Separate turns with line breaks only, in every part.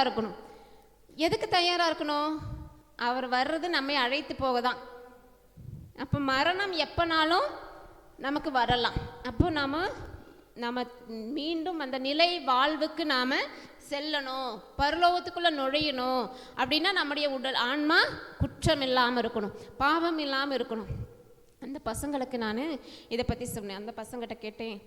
இருக்கணும். எதுக்கு தயாராக இருக்கணும்? அவர் வர்றது நம்மை அழைத்து போக தான். அப்போ மரணம் எப்போனாலும் நமக்கு வரலாம். அப்போ நம்ம மீண்டும் அந்த நிலை வாழ்வுக்கு நாம் செல்லணும், பரலோகத்துக்குள்ளே நுழையணும் அப்படின்னா நம்முடைய உடல் ஆன்மா குற்றம் இல்லாமல் இருக்கணும், பாவம் இல்லாமல் இருக்கணும். அந்த பசங்களுக்கு நான் இதை பற்றி சொன்னேன். அந்த பசங்கிட்ட கேட்டேன்,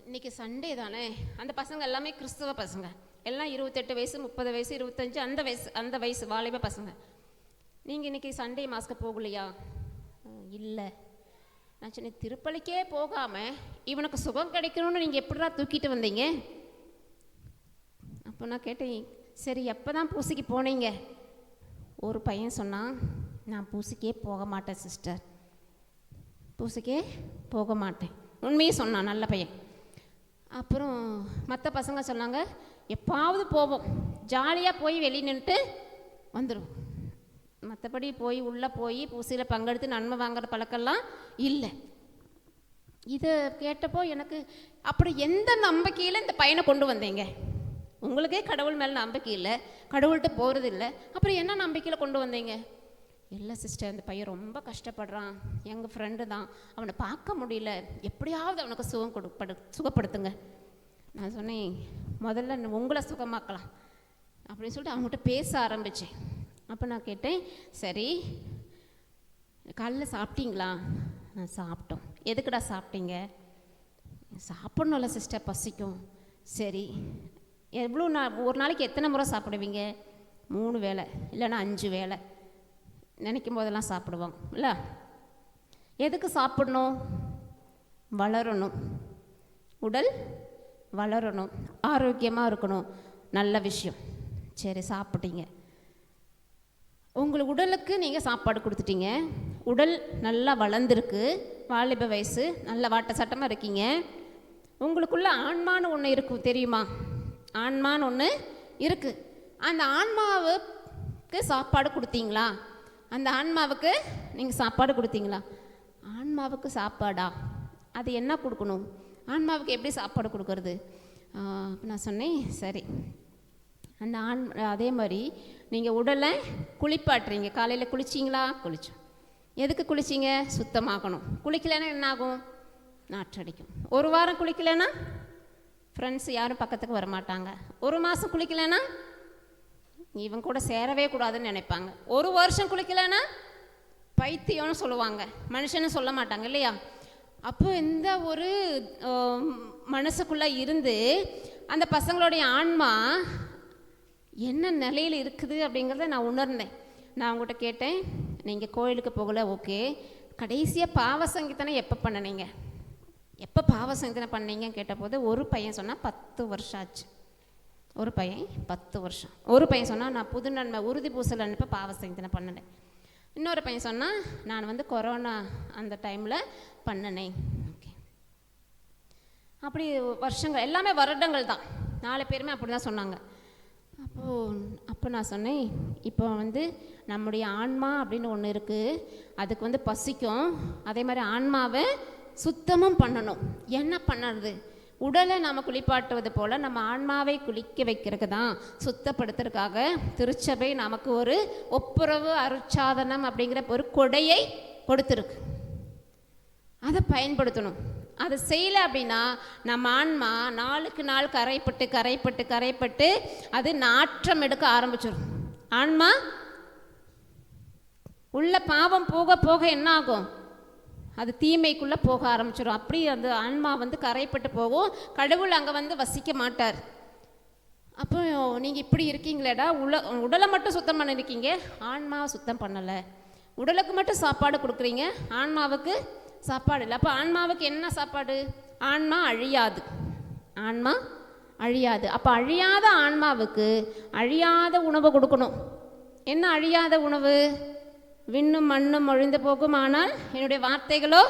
இன்றைக்கி சண்டே தானே, அந்த பசங்க எல்லாமே கிறிஸ்தவ பசங்க, எல்லாம் 28 வயசு 30 வயசு 25 அந்த வயசு வாலிப பசங்க. நீங்கள் இன்றைக்கி சண்டே மாஸ்க்கு போகலையா? இல்லை. நான் சொன்னேன், திருப்பலிக்கே போகாமல் இவனுக்கு சுகம் கிடைக்கணும்னு நீங்கள் எப்படிடா தூக்கிட்டு வந்தீங்க? அப்போ நான் கேட்டேன், சரி எப்போ தான் பூசைக்கு போனீங்க? ஒரு பையன் சொன்னான், நான் பூசைக்கே போக மாட்டேன் சிஸ்டர், பூசைக்கே போக மாட்டேன். உண்மையே சொன்னான், நல்ல பையன். அப்புறம் மற்ற பசங்க சொன்னாங்க, எப்பாவது போவோம், ஜாலியாக போய் வெளியே நின்றுட்டு வந்துடும், மற்றபடி போய் உள்ளே போய் பூசையில் பங்கெடுத்து நன்மை வாங்குற பழக்கம்லாம் இல்லை. இதை கேட்டப்போ எனக்கு அப்படி எந்த நம்பிக்கையில் இந்த பையனை கொண்டு வந்தீங்க? உங்களுக்கே கடவுள் மேலே நம்பிக்கை இல்லை, கடவுள்கிட்ட போகிறது இல்லை, அப்புறம் என்ன நம்பிக்கையில் கொண்டு வந்தீங்க? இல்லை சிஸ்டர், இந்த பையன் ரொம்ப கஷ்டப்படுறான், எங்கள் ஃப்ரெண்டு தான், அவனை பார்க்க முடியல, எப்படியாவது அவனுக்கு சுகப்படுத்துங்க. நான் சொன்னேன், முதல்ல உங்களை சுகமாக்கலாம் அப்படின்னு சொல்லிட்டு அவங்ககிட்ட பேச ஆரம்பித்தேன். அப்போ நான் கேட்டேன், சரி காலைல சாப்பிட்டீங்களா? நான் சாப்பிட்டோம். எதுக்குடா சாப்பிட்டீங்க? சாப்பிட்ணும்ல சிஸ்டர், பசிக்கும். சரி, எவ்வளோ ஒரு நாளைக்கு எத்தனை முறை சாப்பிடுவீங்க? 3 வேளை இல்லைன்னா 5 வேளை நினைக்கும் போதெல்லாம் சாப்பிடுவோம் இல்லை? எதுக்கு சாப்பிடணும்? வளரணும், உடல் வளரணும், ஆரோக்கியமாக இருக்கணும், நல்ல விஷயம். சரி, சாப்பிட்டீங்க, உங்களுக்கு உடலுக்கு நீங்கள் சாப்பாடு கொடுத்துட்டீங்க, உடல் நல்லா வளர்ந்துருக்கு, வாலிப வயசு, நல்ல வாட்ட சட்டமாக இருக்கீங்க. உங்களுக்குள்ள ஆன்மான்னு ஒன்று இருக்கும், தெரியுமா? ஆன்மான்னு ஒன்று இருக்குது. அந்த ஆன்மாவுக்கு சாப்பாடு கொடுத்தீங்களா? அந்த ஆன்மாவுக்கு நீங்கள் சாப்பாடு கொடுத்தீங்களா? ஆன்மாவுக்கு சாப்பாடா? அது என்ன கொடுக்கணும்? ஆன்மாவுக்கு எப்படி சாப்பாடு கொடுக்கறது? நான் சொன்னேன், சரி அந்த அதே மாதிரி நீங்கள் உடலை குளிப்பாட்டுறீங்க. காலையில் குளிச்சிங்களா? குளித்தோம். எதுக்கு குளிச்சிங்க? சுத்தமாகணும். குளிக்கலைன்னா என்ன ஆகும்? நாற்றடிக்கும். 1 வாரம் குளிக்கலைன்னா ஃப்ரெண்ட்ஸ் யாரும் பக்கத்துக்கு வரமாட்டாங்க. 1 மாதம் குளிக்கலைன்னா இவன் கூட சேரவே கூடாதுன்னு நினைப்பாங்க. 1 வருஷம் குளிக்கலைன்னா பைத்தியம்னு சொல்லுவாங்க, மனுஷன்னு சொல்ல மாட்டாங்க இல்லையா? அப்போ இந்த ஒரு மனசுக்குள்ளே இருந்து அந்த பசங்களுடைய ஆன்மா என்ன நிலையில் இருக்குது அப்படிங்கிறத நான் உணர்ந்தேன். நான் அவங்ககிட்ட கேட்டேன், நீங்கள் கோயிலுக்கு போகலை, ஓகே, கடைசியாக பாவ சங்கீதனை எப்போ பண்ணினீங்க? எப்போ பாவ சங்கீதனை பண்ணீங்கன்னு கேட்டபோது ஒரு பையன் சொன்னால் 10 வருஷம் ஆச்சு. ஒரு பையன் 10 வருஷம். ஒரு பையன் சொன்னால் நான் புது நன்மை உறுதி பூசல் அனுப்ப பாவ சங்கீதனை பண்ணினேன். இன்னொரு பையன் சொன்னால் நான் கொரோனா அந்த டைமில் பண்ணினேன். ஓகே, அப்படி வருஷங்கள் எல்லாமே வருடங்கள் தான். 4 பேருமே அப்படி தான் சொன்னாங்க. அப்போ நான் சொன்னேன், இப்போ நம்முடைய ஆன்மா அப்படின்னு ஒன்று இருக்குது, அதுக்கு பசிக்கும். அதே மாதிரி ஆன்மாவை சுத்தமும் பண்ணணும். என்ன பண்ணுறது? உடலை நாம் குளிப்பாட்டுவது போல் நம்ம ஆன்மாவை குளிக்க வைக்கிறதுக்கு தான், சுத்தப்படுத்துறதுக்காக திருச்சபை நமக்கு ஒரு ஒப்புரவு அருட்சாதனம் அப்படிங்கிற ஒரு கொடையை கொடுத்துருக்கு. அதை பயன்படுத்தணும். அதை செய்யலை அப்படின்னா நம்ம ஆன்மா நாளுக்கு நாள் கரைப்பட்டு அது நாற்றம் எடுக்க ஆரம்பிச்சிடும். ஆன்மா உள்ள பாவம் போக போக என்ன ஆகும்? அது தீமைக்குள்ளே போக ஆரம்பிச்சிடும். அப்படி அந்த ஆன்மா கரைப்பட்டு போகும். கடவுள் அங்கே வசிக்க மாட்டார். அப்போ நீங்கள் இப்படி இருக்கீங்களேடா, உடலை மட்டும் சுத்தம் பண்ணியிருக்கீங்க, ஆன்மாவை சுத்தம் பண்ணலை. உடலுக்கு மட்டும் சாப்பாடு கொடுக்குறீங்க, ஆன்மாவுக்கு சாப்பாடு இல்லை. அப்போ ஆன்மாவுக்கு என்ன சாப்பாடு? ஆன்மா அழியாது, ஆன்மா அழியாது. அப்போ அழியாத ஆன்மாவுக்கு அழியாத உணவு கொடுக்கணும். என்ன அழியாத உணவு? விண்ணும் மண்ணும் ஒழிந்து போகும், ஆனால் என்னுடைய வார்த்தைகளோ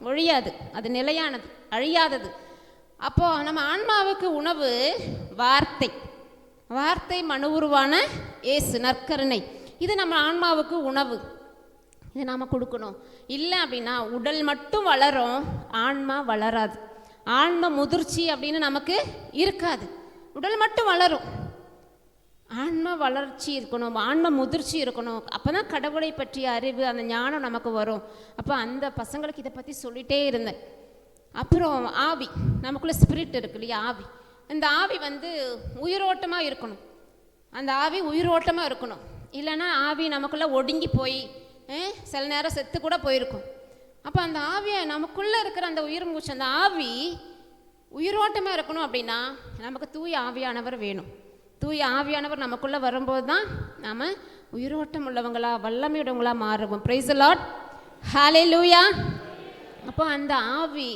ஒழியாது. அது நிலையானது, அழியாதது. அப்போது நம்ம ஆன்மாவுக்கு உணவு வார்த்தை. வார்த்தை மனு உருவான இயேசு, நற்கருணை. இது நம்ம ஆன்மாவுக்கு உணவு. இதை நாம் கொடுக்கணும். இல்லை அப்படின்னா உடல் மட்டும் வளரும், ஆன்மா வளராது. ஆன்ம முதிர்ச்சி அப்படின்னு நமக்கு இருக்காது. உடல் மட்டும் வளரும், ஆன்ம வளர்ச்சி இருக்கணும், ஆன்ம முதிர்ச்சி இருக்கணும். அப்போ தான் கடவுளை பற்றிய அறிவு, அந்த ஞானம் நமக்கு வரும். அப்போ அந்த பசங்களுக்கு இதை பற்றி சொல்லிகிட்டே இருந்தேன். அப்புறம் ஆவி, நமக்குள்ளே ஸ்பிரிட் இருக்கு இல்லையா, ஆவி. அந்த ஆவி வந்து உயிரோட்டமாக இருக்கணும். அந்த ஆவி உயிரோட்டமாக இருக்கணும். இல்லைன்னா ஆவி நமக்குள்ளே ஒடுங்கி போய் சில நேரம் செத்து கூட போயிருக்கும். அப்போ அந்த ஆவியை, நமக்குள்ளே இருக்கிற அந்த உயிர் மூச்சு, அந்த ஆவி உயிரோட்டமாக இருக்கணும் அப்படின்னா நமக்கு தூய ஆவியானவர் வேணும். தூய ஆவியானவர் நமக்குள்ளே வரும்போது தான் நாம் உயிரோட்டம் உள்ளவங்களா, வல்லமையுடவங்களா மாறுவோம். பிரைஸ் தி லார்ட், ஹல்லேலூயா. அப்போ அந்த ஆவி,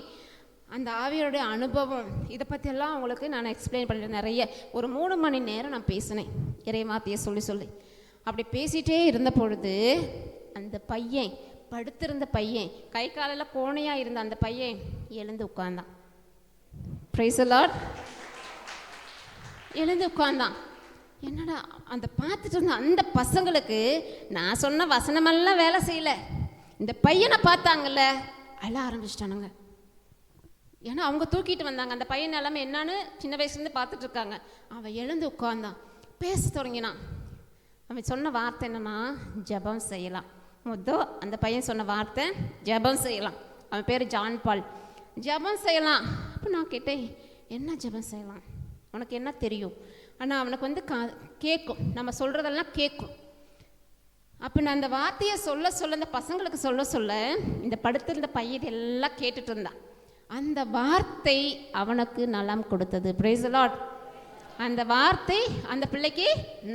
அந்த ஆவியோடைய அனுபவம், இதை பற்றியெல்லாம் உங்களுக்கு நான் எக்ஸ்பிளைன் பண்ணிட்டேன். நிறைய ஒரு 3 மணி நேரம் நான் பேசினேன் இறை வார்த்தையை சொல்லி. அப்படி பேசிகிட்டே இருந்த பொழுது அந்த பையன், படுத்திருந்த பையன், கை காலெல்லாம் கோணையாக இருந்த அந்த பையன் எழுந்து உட்கார்ந்தான். Price the Lord. எழுந்து உட்கார்ந்தான். என்னடா அந்த பார்த்துட்டு இருந்த அந்த பசங்களுக்கு நான் சொன்ன வசனமெல்லாம் வேலை செய்யலை. இந்த பையனை பார்த்தாங்கல்ல, அழ ஆரம்பிச்சிட்டானுங்க. ஏன்னா அவங்க தூக்கிட்டு வந்தாங்க. அந்த பையன் எல்லாமே என்னன்னு சின்ன வயசுலேருந்து பார்த்துட்டு இருக்காங்க. அவன் எழுந்து உட்கார்ந்தான், பேச தொடங்கினான். அவன் சொன்ன வார்த்தை என்னன்னா, ஜெபம் செய்யலாம். அந்த பையன் சொன்ன வார்த்தை ஜெபம் செய்யலாம். அவன் பேர் ஜான் பால். ஜெபம் செய்யலாம். அப்போ நான் கேட்டேன், என்ன ஜெபம் செய்யலாம், உனக்கு என்ன தெரியும்? ஆனால் அவனுக்கு வந்து கேட்கும், நம்ம சொல்கிறதெல்லாம் கேட்கும். அப்போ நான் அந்த வார்த்தையை சொல்ல அந்த பசங்களுக்கு சொல்ல இந்த படுத்திருந்த பையன் எல்லாம் கேட்டுட்டு இருந்தான். அந்த வார்த்தை அவனுக்கு நலம் கொடுத்தது. Price the Lord. அந்த வார்த்தை அந்த பிள்ளைக்கு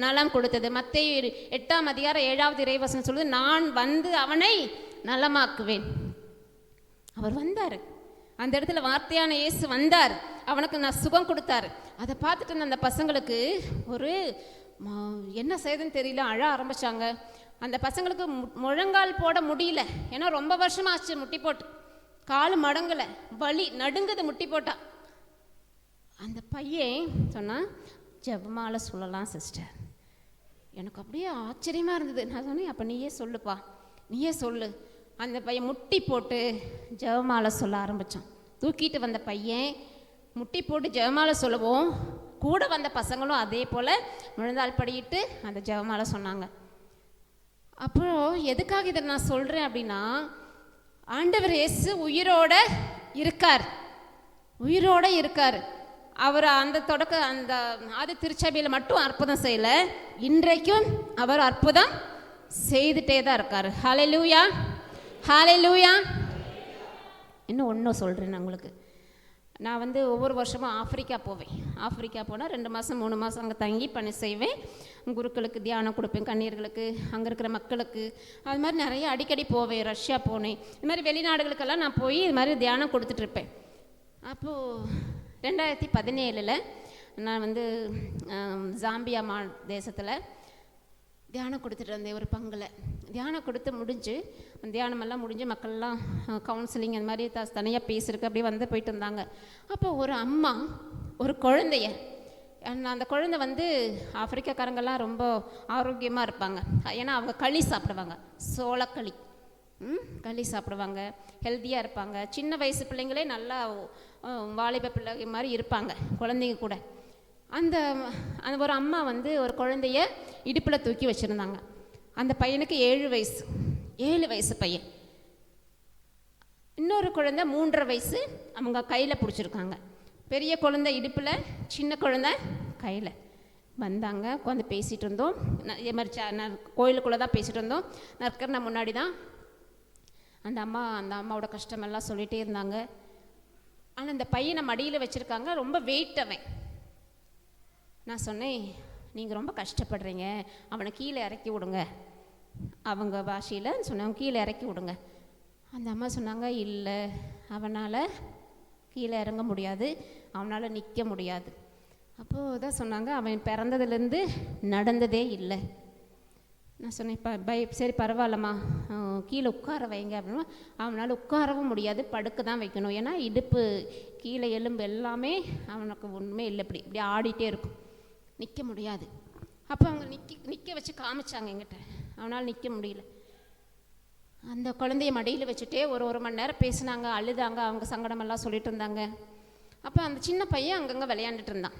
நலம் கொடுத்தது. மத்தேயு 8ஆம் அதிகாரம் 7வது இறைவசனம் சொல்லுது, நான் வந்து அவனை நலமாக்குவேன். அவர் வந்தார், அந்த இடத்துல வார்த்தையான இயேசு வந்தார், அவனுக்கு நான் சுகம் கொடுத்தாரு. அதை பார்த்துட்டு அந்த பசங்களுக்கு ஒரு என்ன செய்யுதுன்னு தெரியல, அழ ஆரம்பிச்சாங்க. அந்த பசங்களுக்கு முழங்கால் போட முடியல, ஏன்னா ரொம்ப வருஷமா ஆச்சு முட்டி போட்டு, கால் மடங்கலை, வலி நடுங்குது முட்டி போட்டா. அந்த பையன் சொன்னான், ஜெபமால சொல்லலாம் சிஸ்டர். எனக்கு அப்படியே ஆச்சரியமாக இருந்தது. நான் சொன்னேன், அப்போ நீயே சொல்லுப்பா, நீயே சொல்லு. அந்த பையன் முட்டி போட்டு ஜெபமால சொல்ல ஆரம்பித்தான். தூக்கிட்டு வந்த பையன் முட்டி போட்டு ஜெபமால சொல்லவும், கூட வந்த பசங்களும் அதே போல் முழந்தாள் படியிட்டு அந்த ஜெபமால சொன்னாங்க. அப்புறம் எதுக்காக இதை நான் சொல்கிறேன் அப்படின்னா, ஆண்டவர் இயேசு உயிரோட இருக்கார், உயிரோட இருக்கார். அவர் அந்த அந்த ஆதி திருச்சபையில் மட்டும் அற்புதம் செய்யலை, இன்றைக்கும் அவர் அற்புதம் செய்துட்டே தான் இருக்கார். ஹல்லேலூயா, ஹல்லேலூயா. இன்னும் ஒன்றும் சொல்கிறேன் நான் உங்களுக்கு. நான் வந்து ஒவ்வொரு வருஷமும் ஆஃப்ரிக்கா போவேன். ஆஃப்ரிக்கா போனால் 2 மாதம் 3 மாதம் அங்கே தங்கி பணி செய்வேன். குருக்களுக்கு தியானம் கொடுப்பேன், கன்னியர்களுக்கு, அங்கே இருக்கிற மக்களுக்கு. அது மாதிரி நிறைய அடிக்கடி போவேன். ரஷ்யா போனேன், இது மாதிரி வெளிநாடுகளுக்கெல்லாம் நான் போய் இது மாதிரி தியானம் கொடுத்துட்ருப்பேன். அப்போது 2017 நான் வந்து ஜாம்பியா தேசத்தில் தியானம் கொடுத்துட்டு இருந்தேன். ஒரு பங்கில் தியானம் கொடுத்து முடிஞ்சு, தியானமெல்லாம் முடிஞ்சு மக்கள்லாம் கவுன்சிலிங் அந்த மாதிரி தனியாக பேசுறதுக்கு அப்படியே வந்து போயிட்டு இருந்தாங்க. அப்போ ஒரு அம்மா ஒரு குழந்தைய, அந்த குழந்தை வந்து ஆப்பிரிக்காக்காரங்கெல்லாம் ரொம்ப ஆரோக்கியமாக இருப்பாங்க, ஏன்னா அவங்க களி சாப்பிடுவாங்க, சோளக்களி களி சாப்பிடுவாங்க, ஹெல்த்தியாக இருப்பாங்க. சின்ன வயசு பிள்ளைங்களே நல்லா வாலிப பிள்ளை மாதிரி இருப்பாங்க, குழந்தைங்க கூட. அந்த ஒரு அம்மா வந்து ஒரு குழந்தைய இடுப்பில் தூக்கி வச்சுருந்தாங்க. அந்த பையனுக்கு 7 வயசு பையன். இன்னொரு குழந்தை 3.5 வயசு அவங்க கையில் பிடிச்சிருக்காங்க. பெரிய குழந்தை இடுப்பில், சின்ன குழந்தை கையில். வந்தாங்க, உட்காந்து பேசிகிட்டு இருந்தோம். இதே மாதிரி நான் கோயிலுக்குள்ளே தான் பேசிகிட்டு இருந்தோம். நான் முன்னாடி தான் அந்த அம்மாவோட கஷ்டமெல்லாம் சொல்லிகிட்டே இருந்தாங்க. ஆனால் இந்த பையனை மடியில் வச்சுருக்காங்க, ரொம்ப வெயிட் அவன். நான் சொன்னேன், நீங்கள் ரொம்ப கஷ்டப்படுறீங்க, அவனை கீழே இறக்கி விடுங்க. அவங்க பாஷையில் சொன்னேன், கீழே இறக்கி விடுங்க. அந்த அம்மா சொன்னாங்க, இல்லை, அவனால் கீழே இறங்க முடியாது, அவனால் நிற்க முடியாது. அப்போது தான் சொன்னாங்க, அவன் பிறந்ததுலேருந்து நடந்ததே இல்லை. நான் சொன்னேன், சரி பரவாயில்லம்மா, கீழே உட்கார வைங்க அப்படின்னா. அவனால் உட்காரவும் முடியாது, படுக்க தான் வைக்கணும். ஏன்னா இடுப்பு கீழே எலும்பு எல்லாமே அவனுக்கு ஒன்றுமே இல்லை, இப்படி ஆடிட்டே இருக்கும், நிற்க முடியாது. அப்போ அவங்க நிற்க வச்சு காமிச்சாங்க என்கிட்ட. அவனால் நிற்க முடியல. அந்த குழந்தைய மடியில் வச்சுட்டே ஒரு மணி நேரம் பேசினாங்க, அழுதாங்க, அவங்க சங்கடமெல்லாம் சொல்லிட்டு இருந்தாங்க. அப்போ அந்த சின்ன பையன் அங்கங்கே விளையாண்டுட்டு இருந்தான்.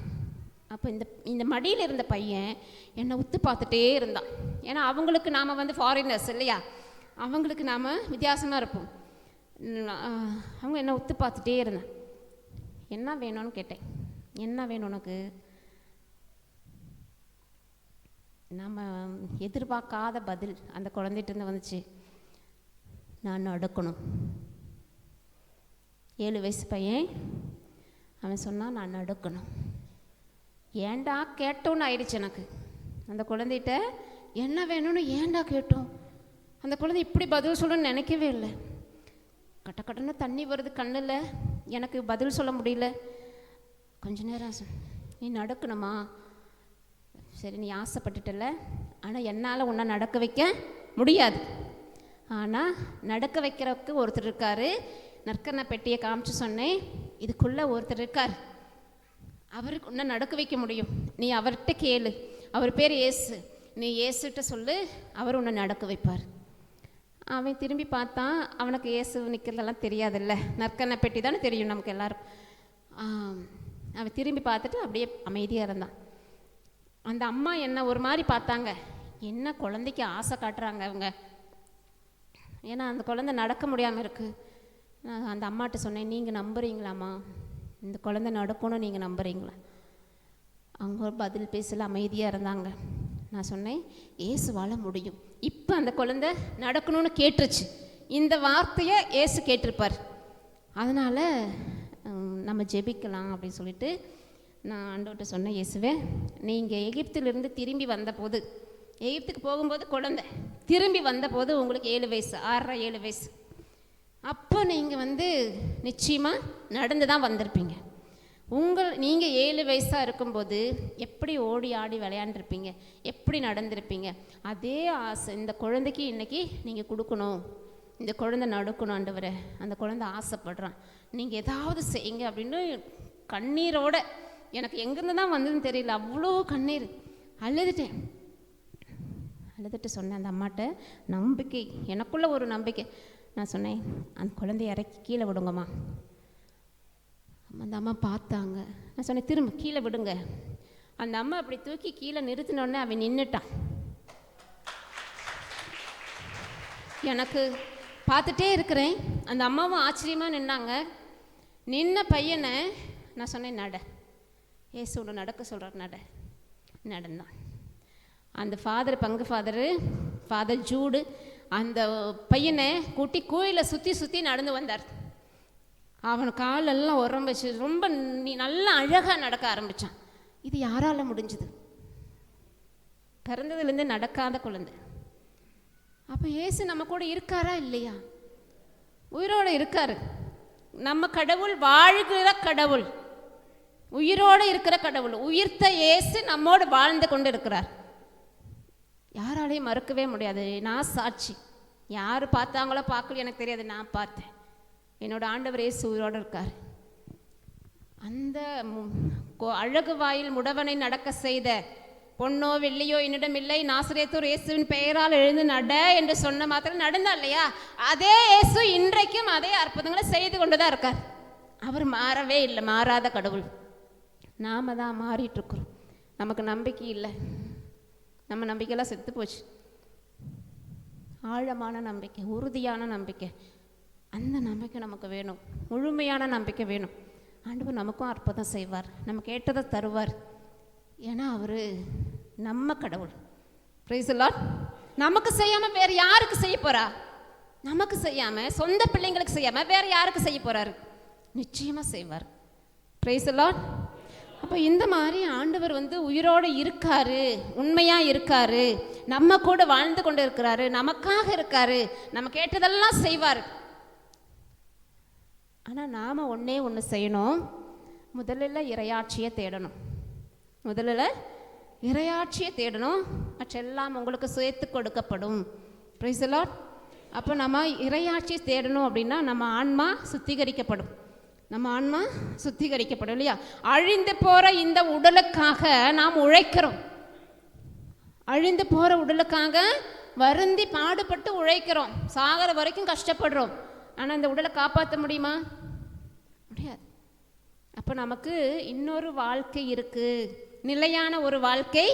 அப்போ இந்த மடியில் இருந்த பையன் என்னை உத்து பார்த்துட்டே இருந்தான். ஏன்னா அவங்களுக்கு நாம் வந்து ஃபாரினர்ஸ் இல்லையா, அவங்களுக்கு நாம் வித்தியாசமாக இருப்போம். அவங்க என்னை உத்து பார்த்துட்டே இருந்தேன். என்ன வேணும்னு கேட்டேன். என்ன வேணும் உனக்கு? நம்ம எதிர்பார்க்காத பதில் அந்த குழந்தைகிட்டேருந்து வந்துச்சு. நான் நடக்கணும். 7 வயசு பையன். அவன் சொன்னான் நான் நடக்கணும். ஏண்டா கேட்டோன்னு ஆயிடுச்சு எனக்கு. அந்த குழந்தைகிட்ட என்ன வேணும்னு ஏண்டா கேட்டோம். அந்த குழந்தை இப்படி பதில் சொல்லணும்னு நினைக்கவே இல்லை. கட்டன்னு தண்ணி வருது கண்ணில். எனக்கு பதில் சொல்ல முடியல. கொஞ்ச நேரம் நீ நடக்கணுமா? சரி, நீ ஆசைப்பட்டுட்டல, ஆனால் என்னால் உன்னை நடக்க வைக்க முடியாது. ஆனால் நடக்க வைக்கிறதுக்கு ஒருத்தர் இருக்கார். நற்கரண பெட்டியை காமிச்சு சொன்னேன், இதுக்குள்ளே ஒருத்தர் இருக்கார், அவருக்கு உன்னை நடக்க வைக்க முடியும். நீ அவர்கிட்ட கேளு. அவர் பேர் இயேசு. நீ இயேசுகிட்ட சொல்லு, அவர் உன்னை நடக்க வைப்பார். அவன் திரும்பி பார்த்தான். அவனுக்கு இயேசு நிற்கிறதெல்லாம் தெரியாதுல்ல, நற்கரண பெட்டி தானே தெரியும் நமக்கு எல்லாரும். அவன் திரும்பி பார்த்துட்டு அப்படியே அமைதியாக இருந்தான். அந்த அம்மா என்ன ஒரு மாதிரி பார்த்தாங்க. என்ன குழந்தைக்கு ஆசை காட்டுறாங்க அவங்க. ஏன்னா அந்த குழந்தை நடக்க முடியாமல் இருக்குது. நான் அந்த அம்மாட்ட சொன்னேன், நீங்கள் நம்புறீங்களாம்மா, இந்த குழந்தை நடக்கணும், நீங்கள் நம்புறீங்களா? அவங்க ஒரு பதில் பேசல, அமைதியாக இருந்தாங்க. நான் சொன்னேன், ஏசுவால முடியும். இப்போ அந்த குழந்தை நடக்கணும்னு கேட்டுருச்சு. இந்த வார்த்தையை ஏசு கேட்டிருப்பார். அதனால் நம்ம ஜெபிக்கலாம் அப்படின்னு சொல்லிட்டு நான் ஆண்டவர்கிட்ட சொன்னேன், இயேசுவே, நீங்கள் எகிப்திலிருந்து திரும்பி வந்தபோது, எகிப்துக்கு போகும்போது குழந்தை, திரும்பி வந்தபோது உங்களுக்கு 7 வயசு, 6 7 வயசு. அப்போ நீங்கள் நிச்சயமாக நடந்து தான் வந்திருப்பீங்க. நீங்கள் 7 வயசாக இருக்கும்போது எப்படி ஓடி ஆடி விளையாண்டுருப்பீங்க, எப்படி நடந்திருப்பீங்க. அதே ஆசை இந்த குழந்தைக்கு இன்றைக்கி நீங்கள் கொடுக்கணும். இந்த குழந்தை நடக்கணும் ஆண்டவரே, அந்த குழந்தை ஆசைப்படுறான், நீங்கள் ஏதாவது செய்யுங்க அப்படின்னு கண்ணீரோட, எனக்கு எங்கேருந்து தான் வந்ததுன்னு தெரியல, அவ்வளோ கண்ணீர். அழுதுட்டு சொன்னேன் அந்த அம்மாட்ட, நம்பிக்கை, எனக்குள்ள ஒரு நம்பிக்கை. நான் சொன்னேன், அந்த குழந்தைய இறக்கி கீழே விடுங்கம்மா. அந்த அம்மா பார்த்தாங்க. நான் சொன்னேன், திரும்ப கீழே விடுங்க. அந்த அம்மா அப்படி தூக்கி கீழே நிறுத்தினோடனே அவன் நின்றுட்டான். எனக்கு பார்த்துட்டே இருக்கிறேன். அந்த அம்மாவும் ஆச்சரியமாக நின்னாங்க. நின்ன பையனை நான் சொன்னேன், நட, ஏசு ஒன்று நடக்க சொல்கிறார், நடந்தான். அந்த பங்கு ஃபாதர் ஜூடு அந்த பையனை கூட்டி கோயிலை சுற்றி நடந்து வந்தார். அவன் காலெல்லாம் உரம்பிச்சு ரொம்ப நல்லா அழகாக நடக்க ஆரம்பித்தான். இது யாரால் முடிஞ்சுது? பிறந்ததுலேருந்து நடக்காத குழந்தை. அப்போ இயேசு நம்ம கூட இருக்காரா இல்லையா? உயிரோடு இருக்காரு. நம்ம கடவுள் வாழ்கிற கடவுள், உயிரோடு இருக்கிற கடவுள். உயிர்த்த இயேசு நம்மோடு வாழ்ந்து கொண்டு இருக்கிறார். யாராலையும் மறுக்கவே முடியாது. நான் சாட்சி. யார் பார்த்தாங்களோ பார்க்கல எனக்கு தெரியாது, நான் பார்த்தேன். என்னோட ஆண்டவர் இயேசு உயிரோடு இருக்கார். அந்த அழகு வாயில் முடவனை நடக்க செய்த பொன்னோ வெள்ளியோ என்னிடம் இல்லை, நாசரேத்தூர் இயேசுவின் பெயரால் எழுந்து நட என்று சொன்ன மாத்திரம் நடந்தா இல்லையா? அதே இயேசு இன்றைக்கும் அதே அற்புதங்களை செய்து கொண்டு தான் இருக்கார். அவர் மாறவே இல்லை, மாறாத கடவுள். நாம தான் மாறிட்டு இருக்கிறோம். நமக்கு நம்பிக்கை இல்லை, நம்ம நம்பிக்கையெல்லாம் செத்து போச்சு. ஆழமான நம்பிக்கை, உறுதியான நம்பிக்கை, அந்த நம்பிக்கை நமக்கு வேணும். முழுமையான நம்பிக்கை வேணும். ஆண்டவர் நமக்கும் அற்புதம் செய்வார், நம்ம கேட்டதை தருவார். ஏன்னா அவர் நம்ம கடவுள். Price the Lord. நமக்கு செய்யாமல் வேறு யாருக்கு செய்ய போறா? நமக்கு செய்யாமல், சொந்த பிள்ளைங்களுக்கு செய்யாமல் வேறு யாருக்கு செய்ய போறாரு? நிச்சயமாக செய்வார். Price the Lord. அப்போ இந்த மாதிரி ஆண்டவர் உயிரோடு இருக்காரு, உண்மையாக இருக்காரு, நம்ம கூட வாழ்ந்து கொண்டு இருக்கிறாரு, நமக்காக இருக்காரு, நம்ம கேட்டதெல்லாம் செய்வார். ஆனால் நாம் ஒன்று செய்யணும். முதல்ல இறையாட்சியை தேடணும். மற்றெல்லாம் உங்களுக்கு சேர்த்து கொடுக்கப்படும். Price the Lord. அப்போ நம்ம இறையாட்சி தேடணும் அப்படின்னா நம்ம ஆன்மா சுத்திகரிக்கப்படும். இல்லையா? அழிந்து போகிற இந்த உடலுக்காக நாம் உழைக்கிறோம். அழிந்து போகிற உடலுக்காக வருந்தி பாடுபட்டு உழைக்கிறோம். சாகிற வரைக்கும் கஷ்டப்படுறோம். ஆனால் இந்த உடலை காப்பாற்ற முடியுமா? முடியாது. அப்போ நமக்கு இன்னொரு வாழ்க்கை இருக்குது. நிலையான ஒரு வாழ்க்கை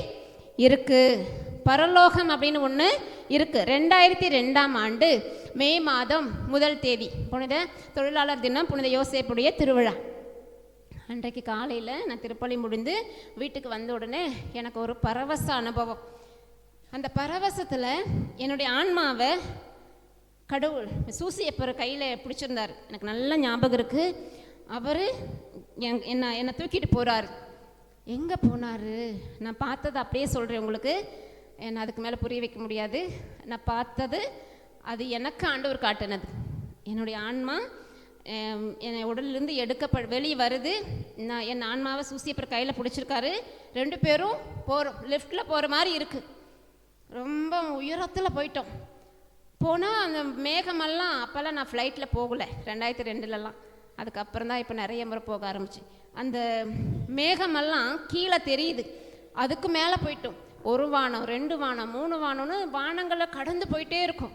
இருக்குது. பரலோகம் அப்படின்னு ஒன்று இருக்குது. 2002ஆம் ஆண்டு மே மாதம் 1 தேதி புனித தொழிலாளர் தினம், புனித யோசேப்புடைய திருவிழா. அன்றைக்கு காலையில் நான் திருப்பலி முடிந்து வீட்டுக்கு வந்த உடனே எனக்கு ஒரு பரவச அனுபவம். அந்த பரவசத்தில் என்னுடைய ஆன்மாவை கடவுள் சூசியப்பர் கையில் பிடிச்சிருந்தார். எனக்கு நல்ல ஞாபகம் இருக்குது. அவர் என்னை தூக்கிட்டு போகிறார். எங்கே போனார்? நான் பார்த்தது அப்படியே சொல்கிறேன் உங்களுக்கு, என்னை அதுக்கு மேலே புரிய வைக்க முடியாது. நான் பார்த்தது அது எனக்கு ஆண்டவர் காட்டினது. என்னுடைய ஆன்மா என் உடலிலிருந்து வெளியே வருது. நான் என் ஆன்மாவை சூசியப்பர் கையில் பிடிச்சிருக்காரு. 2 பேரும் போகிறோம், லெஃப்டில் போகிற மாதிரி இருக்குது. ரொம்ப உயரத்தில் போயிட்டோம். போனால் அந்த மேகமெல்லாம், அப்போல்லாம் நான் ஃப்ளைட்டில் போகலை 2002லலாம், அதுக்கப்புறம் தான் இப்போ நிறைய முறை போக ஆரம்பிச்சு. அந்த மேகமெல்லாம் கீழே தெரியுது. அதுக்கு மேலே போயிட்டோம். 1 வானம், 2 வானம், 3 வானம்னு வானங்களை கடந்து போயிட்டே இருக்கும்.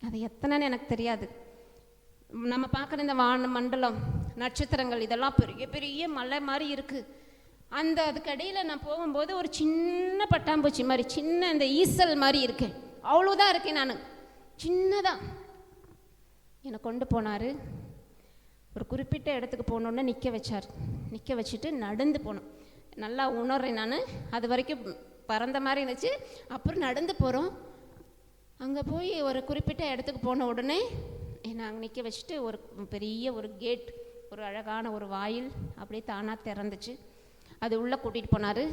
அது எத்தனைன்னு எனக்கு தெரியாது. நம்ம பார்க்குற இந்த வான மண்டலம், நட்சத்திரங்கள், இதெல்லாம் பெரிய பெரிய மலை மாதிரி இருக்குது. அதுக்கடியில் நான் போகும்போது ஒரு சின்ன பட்டாம்பூச்சி மாதிரி, சின்ன இந்த ஈசல் மாதிரி இருக்கேன். அவ்வளோதான் இருக்கேன் நான், சின்னதாக. என்னை கொண்டு போனார். ஒரு குறிப்பிட்ட இடத்துக்கு போனோன்னே நிற்க வச்சுட்டு நடந்து போனோம். நல்லா உணர்றேன் நான். அது வரைக்கும் பறந்த மாதிரி இருந்துச்சு. அப்புறம் நடந்து போகிறோம். அங்கே போய் ஒரு குறிப்பிட்ட இடத்துக்கு போன உடனே என்னை அங்கே நிற்க வச்சுட்டு ஒரு பெரிய ஒரு கேட், ஒரு அழகான ஒரு வாயில் அப்படியே தானாக திறந்துச்சு. அது உள்ளே கூட்டிகிட்டு போனார்.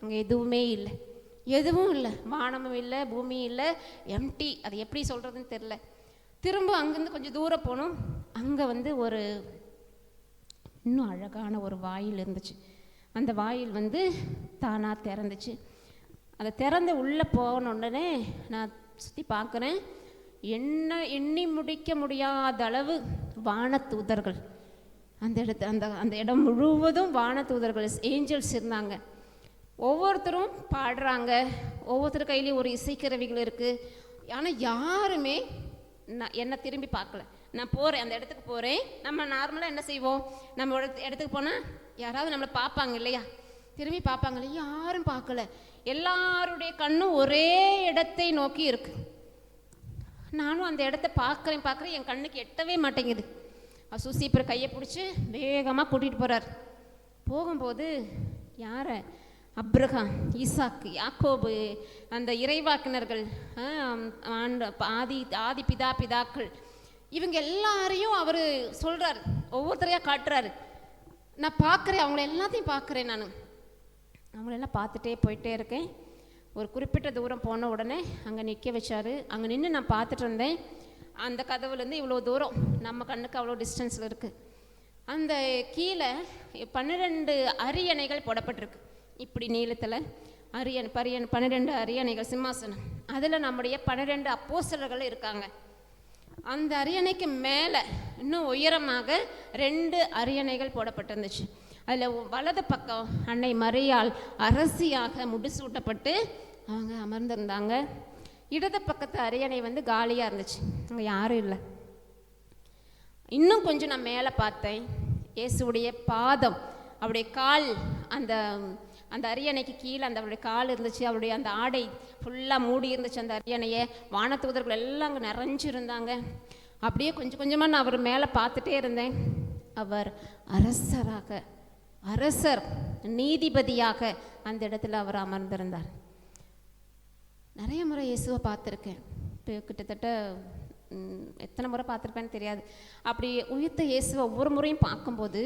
அங்கே எதுவுமே இல்லை, வானமும் இல்லை, பூமியும் இல்லை, எம்டி. அது எப்படி சொல்கிறதுன்னு தெரில. திரும்ப அங்கேருந்து கொஞ்சம் தூரம் போனோம். அங்கே ஒரு இன்னும் அழகான ஒரு வாயில் இருந்துச்சு. அந்த வாயில் தானாக திறந்துச்சு. அதை திறந்து உள்ளே போன உடனே நான் சுற்றி பார்க்குறேன். எண்ணி முடிக்க முடியாத அளவு வானதூதர்கள். அந்த இடம் முழுவதும் வானதூதர்கள், ஏஞ்சல்ஸ் இருந்தாங்க. ஒவ்வொருத்தரும் பாடுறாங்க. ஒவ்வொருத்தர் கையிலையும் ஒரு இசைக்கருவிகள் இருக்குது. ஆனால் யாருமே என்னை திரும்பி பார்க்கல. நான் போகிறேன், அந்த இடத்துக்கு போகிறேன். நம்ம நார்மலாக என்ன செய்வோம், நம்ம இடத்துக்கு போனால் யாராவது நம்மளை பார்ப்பாங்க இல்லையா, திரும்பி பார்ப்பாங்க இல்லையா? யாரும் பார்க்கல. எல்லாருடைய கண்ணும் ஒரே இடத்தை நோக்கி இருக்குது. நானும் அந்த இடத்த பார்க்குறேன், என் கண்ணுக்கு எட்டவே மாட்டேங்குது. சூசியப்பர் கையை பிடிச்சி வேகமாக கூட்டிகிட்டு போகிறார். போகும்போது யாரை, அப்ரஹாம், ஈசாக்கு, யாக்கோபு, அந்த இறைவாக்கினர்கள், ஆதி பிதாக்கள், இவங்க எல்லாரையும் அவர் சொல்கிறார். ஒவ்வொருத்தரையாக காட்டுறாரு. நான் பார்க்குறேன், அவங்கள எல்லாத்தையும் பார்க்குறேன். நான் அவங்களெல்லாம் பார்த்துட்டே போயிட்டே இருக்கேன். ஒரு குறிப்பிட்ட தூரம் போன உடனே அங்கே நிற்க வச்சார். அங்கே நின்று நான் பார்த்துட்டு இருந்தேன். அந்த கதவுலேருந்து இவ்வளோ தூரம், நம்ம கண்ணுக்கு அவ்வளோ டிஸ்டன்ஸில் இருக்குது. அந்த கீழே 12 அரியணைகள் போடப்பட்டிருக்கு. இப்படி நீளத்தில் 12 அரியணைகள், சிம்மாசனம். அதில் நம்முடைய 12 அப்போஸ்தலர்கள் இருக்காங்க. அந்த அரியணைக்கு மேலே இன்னும் உயரமாக 2 அரியணைகள் போடப்பட்டிருந்துச்சு. அதில் வலது பக்கம் அன்னை மரியாள் அரசியாக முடிசூட்டப்பட்டு அவங்க அமர்ந்திருந்தாங்க. இடது பக்கத்து அரியணை காலியாக இருந்துச்சு. அங்கே யாரும் இல்லை. இன்னும் கொஞ்சம் நான் மேலே பார்த்தேன். இயேசுடைய பாதம், அவருடைய கால், அந்த அரியணைக்கு கீழே அவருடைய கால் இருந்துச்சு. அவருடைய அந்த ஆடை ஃபுல்லாக மூடி இருந்துச்சு அந்த அரியணையை. வானதூதர்கள் எல்லாம் அங்கே நிறைஞ்சிருந்தாங்க. அப்படியே கொஞ்சம் கொஞ்சமாக நான் அவர் மேலே பார்த்துட்டே இருந்தேன். அவர் அரசர், நீதிபதியாக அந்த இடத்துல அவர் அமர்ந்திருந்தார். நிறைய முறை இயேசுவை பார்த்துருக்கேன். இப்போ கிட்டத்தட்ட எத்தனை முறை பார்த்துருப்பேன்னு தெரியாது. அப்படி உயிர்த்த இயேசுவை ஒவ்வொரு முறையும் பார்க்கும்போது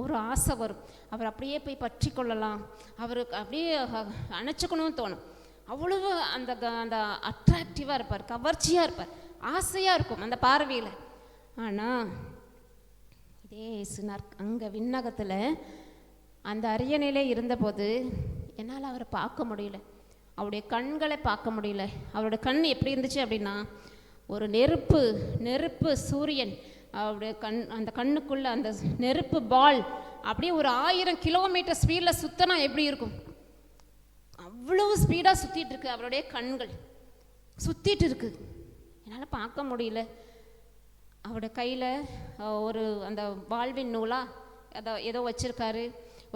ஒரு ஆசை வரும். அவர் அப்படியே போய் பற்றி கொள்ளலாம், அவருக்கு அப்படியே அணைச்சிக்கணும்னு தோணும். அவ்வளவு அந்த அட்ராக்டிவாக இருப்பார், கவர்ச்சியாக இருப்பார், ஆசையாக இருக்கும் அந்த பார்வையில். ஆனால் இதே இயேசுனார் அங்கே விண்ணகத்தில் அந்த அரியணையிலே இருந்தபோது என்னால் அவரை பார்க்க முடியல. அவருடைய கண்களை பார்க்க முடியல. அவருடைய கண் எப்படி இருந்துச்சு அப்படின்னா, ஒரு நெருப்பு சூரியன். அவருடைய அந்த கண்ணுக்குள்ளே அந்த நெருப்பு பால் அப்படியே ஒரு 1000 கிலோமீட்டர் ஸ்பீடில் சுற்றினா எப்படி இருக்கும், அவ்வளவு ஸ்பீடாக சுற்றிட்டு இருக்கு. அவருடைய கண்கள் சுற்றிட்டு இருக்கு. என்னால் பார்க்க முடியல. அவருடைய கையில் ஒரு அந்த வாழ்வின் நூலாக ஏதோ வச்சுருக்காரு.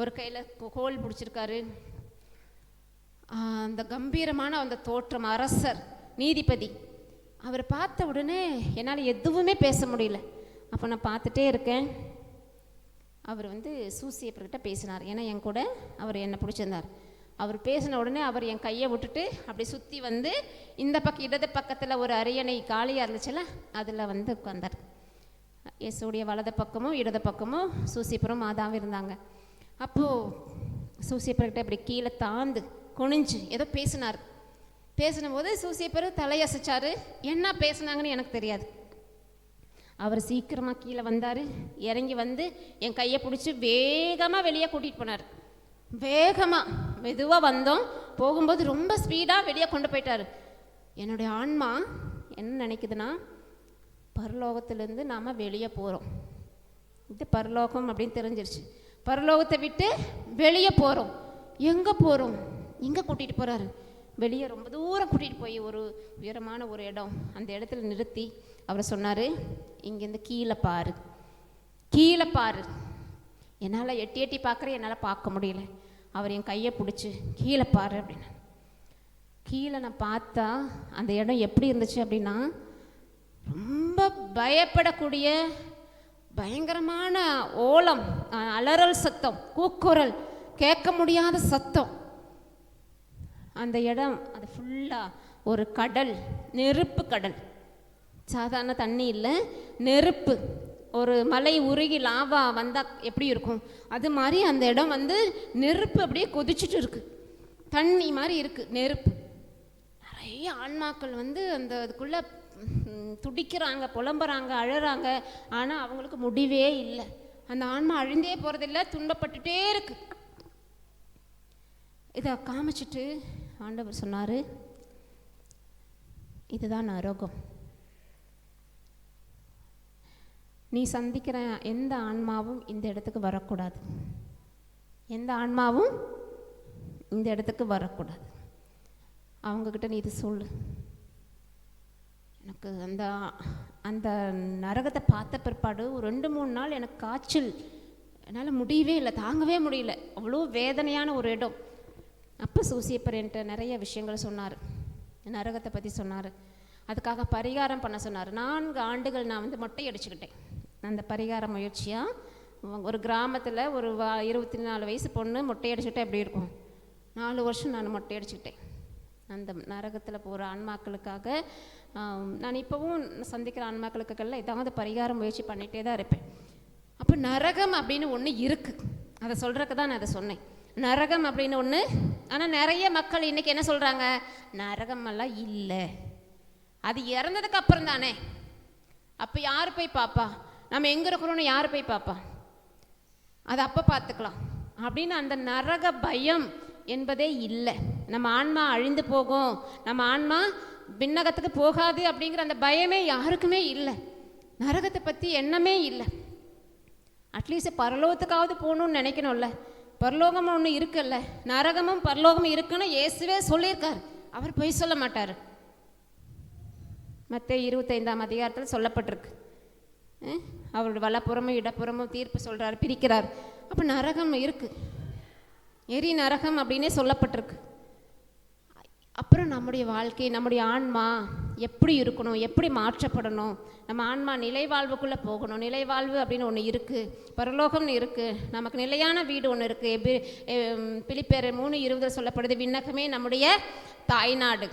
ஒரு கையில் கோல் பிடிச்சிருக்காரு. அந்த கம்பீரமான அந்த தோற்றம், அரசர், நீதிபதி. அவரை பார்த்த உடனே என்னால் எதுவுமே பேச முடியல. அப்போ நான் பார்த்துட்டே இருக்கேன். அவர் சூசியப்பர்கிட்ட பேசினார். ஏன்னா என் கூட அவர் என்னை பிடிச்சிருந்தார். அவர் பேசின உடனே அவர் என் கையை விட்டுட்டு அப்படி சுற்றி இந்த பக்கம் இடது பக்கத்தில் ஒரு அரியணை காலியாக இருந்துச்சுல, அதில் உட்கார்ந்தார். இயேசுடைய வலது பக்கமும் இடது பக்கமும் சூசியப்பரும் மாதாவும் இருந்தாங்க. அப்போது சூசியப்பர்கிட்ட இப்படி கீழே தாழ்ந்து குனிஞ்சு ஏதோ பேசினார். பேசினபோது சூசியப்பர் தலையசைச்சார். என்ன பேசுனாங்கன்னு எனக்கு தெரியாது. அவர் சீக்கிரமாக கீழே வந்தார். இறங்கி என் கையை பிடிச்சி வேகமாக வெளியே கூட்டிகிட்டு போனார். வேகமாக மெதுவாக வந்தோம். போகும்போது ரொம்ப ஸ்பீடாக வெளியே கொண்டு போயிட்டார். என்னுடைய ஆன்மா என்ன நினைக்குதுன்னா, பரலோகத்திலேருந்து நாம் வெளியே போகிறோம். இது பரலோகம் அப்படின்னு தெரிஞ்சிருச்சு. பரலோகத்தை விட்டு வெளியே போகிறோம். எங்கே போகிறோம்? எங்கே கூட்டிகிட்டு போகிறாரு? வெளியே ரொம்ப தூரம் கூட்டிகிட்டு போய் ஒரு உயரமான ஒரு இடம், அந்த இடத்துல நிறுத்தி அவர் சொன்னார், இங்கேருந்து கீழே பாரு, கீழே பாரு. என்னால் எட்டி எட்டி பார்க்குறேன், என்னால் பார்க்க முடியல. அவர் என் கையை பிடிச்சி கீழே பாரு அப்படின்னு. கீழே நான் பார்த்தா அந்த இடம் எப்படி இருந்துச்சு அப்படின்னா, ரொம்ப பயப்படக்கூடிய பயங்கரமான ஓலம், அலறல் சத்தம், கூக்குரல், கேட்க முடியாத சத்தம். அந்த இடம் அது ஃபுல்லாக ஒரு கடல், நெருப்பு கடல். சாதாரண தண்ணி இல்லை, நெருப்பு. ஒரு மலை உருகி லாவா வந்தால் எப்படி இருக்கும் அது மாதிரி அந்த இடம் நெருப்பு அப்படியே கொதிச்சுட்டு இருக்குது. தண்ணி மாதிரி இருக்குது, நெருப்பு. நிறைய ஆன்மாக்கள் அந்த அதுக்குள்ளே துடிக்கிறாங்க, புலம்புறாங்க, அழறாங்க. ஆனால் அவங்களுக்கு முடிவே இல்லை. அந்த ஆன்மா அழிந்தே போகிறதில்ல, துன்பப்பட்டுட்டே இருக்கு. இதை காமிச்சிட்டு ஆண்டவர் சொன்னார், இதுதான் நரகம். நீ சந்திக்கிற எந்த ஆன்மாவும் இந்த இடத்துக்கு வரக்கூடாது. எந்த ஆன்மாவும் இந்த இடத்துக்கு வரக்கூடாது. அவங்கக்கிட்ட நீ இது சொல்லு. எனக்கு அந்த அந்த நரகத்தை பார்த்த பிற்பாடு ஒரு 2-3 நாள் எனக்கு காய்ச்சல். என்னால் முடியவே இல்லை, தாங்கவே முடியல. அவ்வளோ வேதனையான ஒரு இடம். அப்போ சூசியப்பர் என்கிட்ட நிறைய விஷயங்கள் சொன்னார், நரகத்தை பற்றி சொன்னார். அதுக்காக பரிகாரம் பண்ண சொன்னார். 4 ஆண்டுகள் நான் மொட்டை அடிச்சுக்கிட்டேன். அந்த பரிகார முயற்சியாக ஒரு கிராமத்தில் ஒரு 24 வயசு பொண்ணு மொட்டை அடிச்சுக்கிட்டே எப்படி இருக்கும், 4 வருஷம் நான் மொட்டை அடிச்சுக்கிட்டேன். அந்த நரகத்தில் போகிற ஆன்மாக்களுக்காக நான் இப்போவும் சந்திக்கிற ஆன்மாக்களுக்கெல்லாம் ஏதாவது பரிகார முயற்சி பண்ணிகிட்டே தான் இருப்பேன். அப்போ நரகம் அப்படின்னு ஒன்று இருக்குது. அதை சொல்கிறதுக்கு தான் நான் அதை சொன்னேன், நரகம் அப்படின்னு ஒன்று. ஆனால் நிறைய மக்கள் இன்றைக்கி என்ன சொல்கிறாங்க, நரகமெல்லாம் இல்லை, அது இறந்ததுக்கு அப்புறம் தானே. அப்போ யார் போய் பார்ப்பா, நம்ம எங்கே இருக்கிறோன்னு யார் போய் பார்ப்பா, அது அப்போ பார்த்துக்கலாம் அப்படின்னு அந்த நரக பயம் என்பதே இல்லை. நம்ம ஆன்மா அழிந்து போகும், நம்ம ஆன்மா விண்ணகத்துக்கு போகாது அப்படிங்கிற அந்த பயமே யாருக்குமே இல்லை. நரகத்தை பற்றி எண்ணமே இல்லை. அட்லீஸ்ட் பரலோகத்துக்காவது போகணும்னு நினைக்கணும்ல. பரலோகம் ஒன்று இருக்குல்ல, நரகமும் பரலோகமும் இருக்குன்னு இயேசுவே சொல்லியிருக்கார். அவர் பொய் சொல்ல மாட்டார். மத்தேயு 25ஆம் அதிகாரத்தில் சொல்லப்பட்டிருக்கு. அவருடைய வலப்புறமும் இடப்புறமும் தீர்ப்பு சொல்கிறார், பிரிக்கிறார். அப்போ நரகம் இருக்குது, எரி நரகம் அப்படின்னே சொல்லப்பட்டிருக்கு. அப்புறம் நம்முடைய வாழ்க்கை, நம்முடைய ஆன்மா எப்படி இருக்கணும், எப்படி மாற்றப்படணும், நம்ம ஆன்மா நிலைவாழ்வுக்குள்ளே போகணும். நிலைவாழ்வு அப்படின்னு ஒன்று இருக்குது, பரலோகம்னு இருக்குது, நமக்கு நிலையான வீடு ஒன்று இருக்குது. பிலிப்பியர் 3:20 சொல்லப்படுது, விண்ணகமே நம்முடைய தாய்நாடு,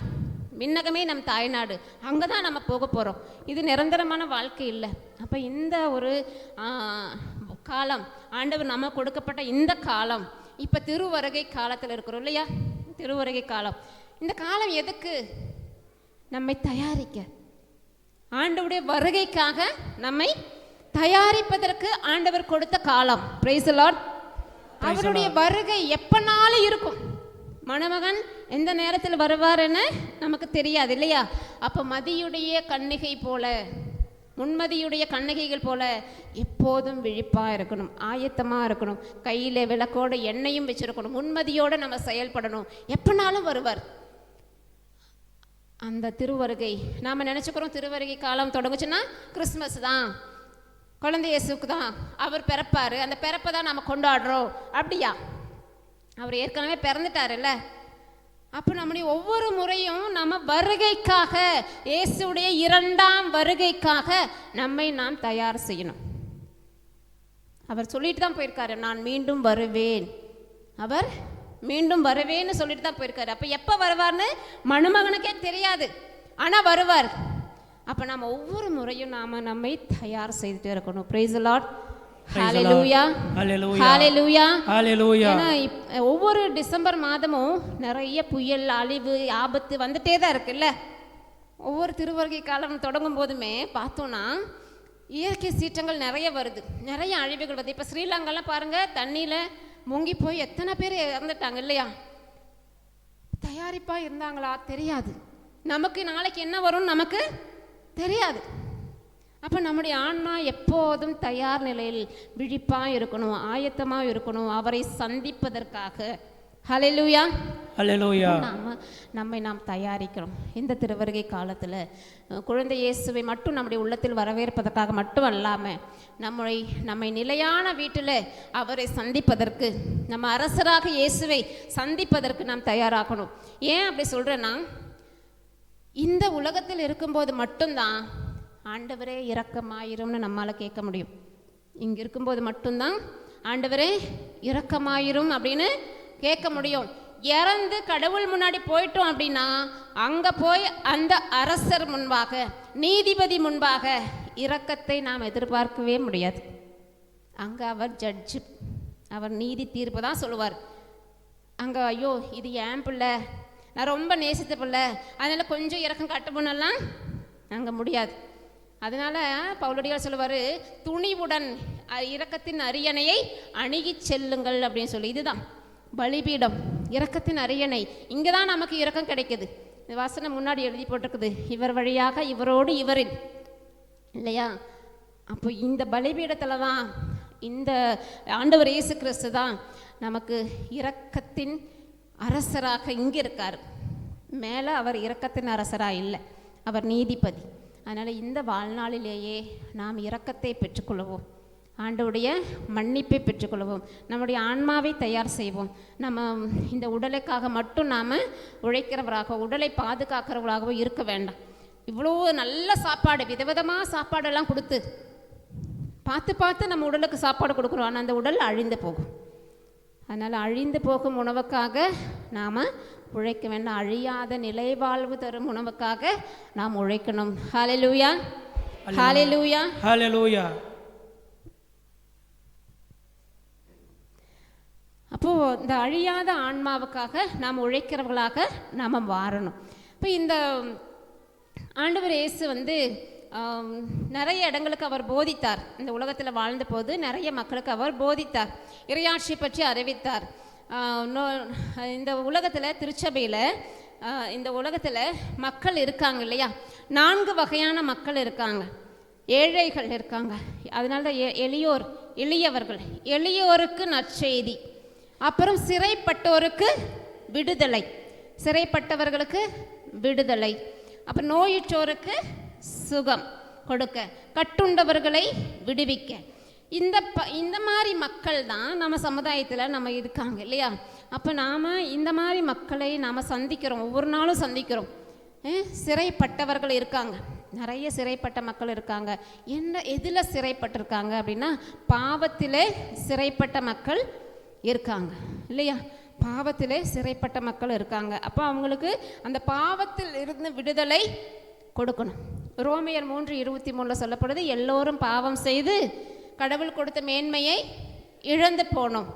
விண்ணகமே நம் தாய்நாடு, அங்கே தான் நம்ம போக போகிறோம். இது நிரந்தரமான வாழ்க்கை இல்லை. அப்போ இந்த ஒரு காலம், ஆண்டவர் நம்ம கொடுக்கப்பட்ட இந்த காலம், இப்போ திருவருகை காலத்தில் இருக்கிறோம் இல்லையா, திருவருகை காலம். இந்த காலம் எதுக்கு? நம்மை தயாரிக்க, ஆண்டவருடைய வருகைக்காக நம்மை தயாரிப்பதற்கு ஆண்டவர் கொடுத்த காலம். Price the Lord. அவருடைய வருகை எப்பனாலும் இருக்கும். மணமகன் எந்த நேரத்தில் வருவார்ன்னு நமக்கு தெரியாது இல்லையா. அப்போ மதியுடைய கன்னிகை போல, முன்மதியுடைய கன்னிகைகள் போல எப்போதும் விழிப்பாக இருக்கணும், ஆயத்தமாக இருக்கணும், கையில் விளக்கோடு எண்ணெயும் வச்சுருக்கணும், முன்மதியோடு நம்ம செயல்படணும். எப்போனாலும் வருவார். அந்த திருவருகை நாம் நினச்சிக்கிறோம், திருவருகை காலம் தொடங்குச்சுன்னா கிறிஸ்மஸ் தான், குழந்தை இயேசுக்கு தான் அவர் பிறப்பார், அந்த பிறப்பை தான் நம்ம கொண்டாடுறோம். அப்படியா? அவர் ஏற்கனவே பிறந்துட்டாருல்ல. அப்போ நம்முடைய ஒவ்வொரு முறையும் நம்ம வருகைக்காக, இயேசுடைய 2ஆம் வருகைக்காக நம்மை நாம் தயார் செய்யணும். அவர் சொல்லிட்டு தான் போயிருக்காரு, நான் மீண்டும் வருவேன். அவர் மீண்டும் வருவேன்னு சொல்லிட்டு தான் போயிருக்காரு. அப்போ எப்போ வருவார்னு மணமகனுக்கே தெரியாது, ஆனால் வருவார். அப்போ நம்ம ஒவ்வொரு முறையும் நம்மை தயார் செய்துட்டு இருக்கணும். Praise the Lord. Hallelujah, hallelujah, hallelujah. ஏன்னா ஒவ்வொரு டிசம்பர் மாதமும் நிறைய புயல், அழிவு, ஆபத்து வந்துட்டே தான் இருக்குல்ல. ஒவ்வொரு திருவருகை காலம் தொடங்கும் போதுமே பார்த்தோன்னா இயற்கை சீற்றங்கள் நிறைய வருது, நிறைய அழிவுகள் வருது. இப்போ ஸ்ரீலங்காலாம் பாருங்கள், தண்ணியில் முங்கி போய் எத்தனை பேர் இறந்துட்டாங்க இல்லையா? தயாரிப்பாக இருந்தாங்களா தெரியாது. நமக்கு நாளைக்கு என்ன வரும்னு நமக்கு தெரியாது. அப்போ நம்முடைய ஆன்மா எப்போதும் தயார் நிலையில் விழிப்பாக இருக்கணும், ஆயத்தமாக இருக்கணும் அவரை சந்திப்பதற்காக. ஹல்லேலூயா, ஹல்லேலூயா. நம்மை நாம் தயாரிக்கிறோம். இந்த திருவருகை காலத்தில் குழந்தை இயேசுவை மட்டும் நம்முடைய உள்ளத்தில் வரவேற்பதற்காக மட்டும் அல்லாமல் நம்மை நிலையான வீட்டில் அவரை சந்திப்பதற்கு, நம்ம அரசராக இயேசுவை சந்திப்பதற்கு நாம் தயாராகணும். ஏன் அப்படி சொல்கிறேன்னா, இந்த உலகத்தில் இருக்கும்போது மட்டும்தான் ஆண்டவரே இரக்கமாயிரும்னு நம்மளால் கேட்க முடியும். இங்கே இருக்கும்போது மட்டும்தான் ஆண்டவரே இரக்கமாயிரும் அப்படின்னு கேட்க முடியும். இறந்து கடவுள் முன்னாடி போயிட்டோம் அப்படின்னா அங்கே போய் அந்த அரசர் முன்பாக, நீதிபதி முன்பாக இரக்கத்தை நாம் எதிர்பார்க்கவே முடியாது. அங்கே அவர் ஜட்ஜு, அவர் நீதி தீர்ப்பு தான் சொல்லுவார். அங்கே ஐயோ இது ஏன் பிள்ளை, நான் ரொம்ப நேசித்த பிள்ளை, அதனால் கொஞ்சம் இரக்கம் காட்டுமுன்னெல்லாம் அங்கே முடியாது. அதனால் பவுலடியார் சொல்லுவார், துணிவுடன் இரக்கத்தின் அரியணையை அணுகி செல்லுங்கள் அப்படின்னு சொல்லி. இதுதான் பலிபீடம், இரக்கத்தின் அரியணை. இங்கே தான் நமக்கு இரக்கம் கிடைக்குது. இந்த வாசனை முன்னாடி எழுதி போட்டிருக்குது, இவர் வழியாக இவரோடு இவரில், இல்லையா? அப்போ இந்த பலிபீடத்தில் தான் இந்த ஆண்டவர் இயேசு கிறிஸ்து தான் நமக்கு இரக்கத்தின் அரசராக இங்கே இருக்கார். மேலே அவர் இரக்கத்தின் அரசராக இல்லை, அவர் நீதிபதி. அதனால் இந்த வாழ்நாளிலேயே நாம் இரக்கத்தை பெற்றுக்கொள்வோம், ஆண்டவருடைய மன்னிப்பை பெற்றுக்கொள்வோம், நம்முடைய ஆன்மாவை தயார் செய்வோம். நம்ம இந்த உடலுக்காக மட்டும் நாம் உழைக்கிறவராக, உடலை பாதுகாக்கிறவராகவும் இருக்க வேண்டாம். இவ்வளோ நல்ல சாப்பாடு, விதவிதமாக சாப்பாடெல்லாம் கொடுத்து பார்த்து பார்த்து நம்ம உடலுக்கு சாப்பாடு கொடுக்குறோம், ஆனால் அந்த உடல் அழிந்து போகும். அதனால் அழிந்து போகும் உணவுக்காக நாம் உழைக்க வேண்டாம், அழியாத நிலைவாழ்வு தரும் உணவுக்காக நாம் உழைக்கணும். ஹல்லேலூயா, ஹல்லேலூயா, ஹல்லேலூயா. அப்போது இந்த அழியாத ஆன்மாவுக்காக நாம் உழைக்கிறவர்களாக நாம் மாறணும். இப்போ இந்த ஆண்டவர் இயேசு நிறைய இடங்களுக்கு அவர் போதித்தார். இந்த உலகத்தில் வாழ்ந்த போது நிறைய மக்களுக்கு அவர் போதித்தார், இறையாட்சி பற்றி அறிவித்தார். இந்த உலகத்தில், திருச்சபையில் இந்த உலகத்தில் மக்கள் இருக்காங்க இல்லையா? 4 வகையான மக்கள் இருக்காங்க. ஏழைகள் இருக்காங்க, அதனால தான் எளியோர், எளியவர்கள், எளியோருக்கு நற்செய்தி. அப்புறம் சிறைப்பட்டோருக்கு விடுதலை, சிறைப்பட்டவர்களுக்கு விடுதலை. அப்புறம் நோயுற்றோருக்கு சுகம் கொடுக்க, கட்டுண்டவர்களை விடுவிக்க. இந்த மாதிரி மக்கள் தான் நம்ம சமுதாயத்தில் நம்ம இருக்காங்க இல்லையா? அப்போ நாம் இந்த மாதிரி மக்களை நாம் சந்திக்கிறோம், ஒவ்வொரு நாளும் சந்திக்கிறோம். சிறைப்பட்டவர்கள் இருக்காங்க, நிறைய சிறைப்பட்ட மக்கள் இருக்காங்க. எதில் சிறைப்பட்டிருக்காங்க அப்படின்னா, பாவத்திலே சிறைப்பட்ட மக்கள் இருக்காங்க இல்லையா? பாவத்திலே சிறைப்பட்ட மக்கள் இருக்காங்க. அப்போ அவங்களுக்கு அந்த பாவத்தில் இருந்து விடுதலை கொடுக்கணும். ரோமையர் 3:23 சொல்லப்படுது, எல்லோரும் பாவம் செய்து கடவுள் கொடுத்த மேன்மையை இழந்து போனோம்.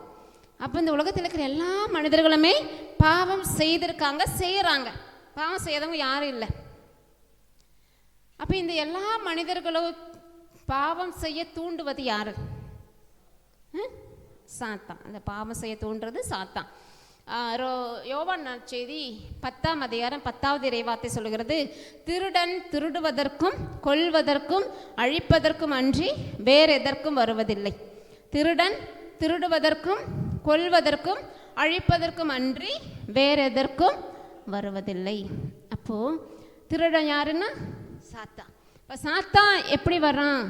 அப்போ இந்த உலகத்தில் இருக்கிற எல்லா மனிதர்களுமே பாவம் செய்திருக்காங்க, செய்கிறாங்க. பாவம் செய்யாதவங்க யாரும் இல்லை. அப்போ இந்த எல்லா மனிதர்களும் பாவம் செய்ய தூண்டுவது யாரு? சாத்தான். அந்த பாவம் செய்ய தூண்டுறது சாத்தான். யோவான் நற்செய்தி 10ஆம் அதிகாரம் 10வது இறைவார்த்தை சொல்கிறது, திருடன் திருடுவதற்கும் கொல்வதற்கும் அழிப்பதற்கும் அன்றி வேறு எதற்கும் வருவதில்லை. திருடன் திருடுவதற்கும் கொல்வதற்கும் அழிப்பதற்கும் அன்றி வேறு எதற்கும் வருவதில்லை. அப்போது திருடன் யாருன்னா சாத்தான். இப்போ சாத்தான் எப்படி வரான்,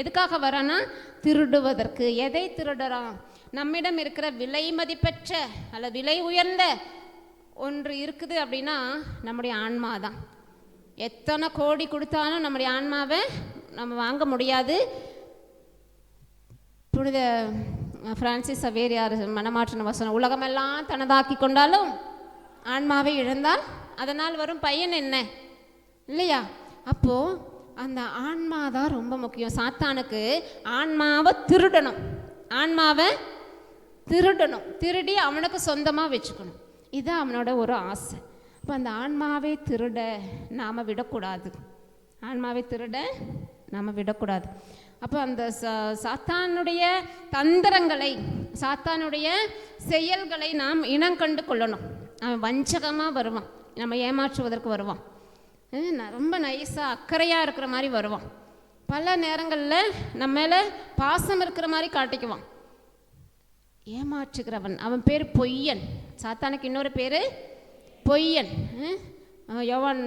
எதுக்காக வரான்னா திருடுவதற்கு. எதை திருடுறான்? நம்மிடம் இருக்கிற விலை மதிப்பெற்ற அல்லது விலை உயர்ந்த ஒன்று இருக்குது அப்படின்னா நம்முடைய ஆன்மா தான். எத்தனை கோடி கொடுத்தாலும் நம்முடைய ஆன்மாவை நம்ம வாங்க முடியாது. புனித பிரான்சிஸ் சவேரியார் மனமாற்றின வசனம், உலகமெல்லாம் தனதாக்கி கொண்டாலும் ஆன்மாவை இழந்தால் அதனால் வரும் பயன் என்ன, இல்லையா? அப்போது அந்த ஆன்மா தான் ரொம்ப முக்கியம். சாத்தானுக்கு ஆன்மாவை திருடணும், ஆன்மாவை திருடணும், திருடி அவனுக்கு சொந்தமாக வச்சுக்கணும். இதுதான் அவனோட ஒரு ஆசை. இப்போ அந்த ஆன்மாவை திருட நாம் விடக்கூடாது, ஆன்மாவை திருட நாம் விடக்கூடாது. அப்போ அந்த சாத்தானுடைய தந்திரங்களை, சாத்தானுடைய செயல்களை நாம் இனங்கண்டு கொள்ளணும். அவன் வஞ்சகமாக வருவான், நம்ம ஏமாற்றுவதற்கு வருவான், ரொம்ப நைஸாக அக்கறையாக இருக்கிற மாதிரி வருவான். பல நேரங்களில் நம்ம மேலே பாசம் இருக்கிற மாதிரி காட்டிக்குவான். ஏமாற்றுகிறவன், அவன் பேர் பொய்யன். சாத்தானுக்கு இன்னொரு பேர் பொய்யன். யோவான்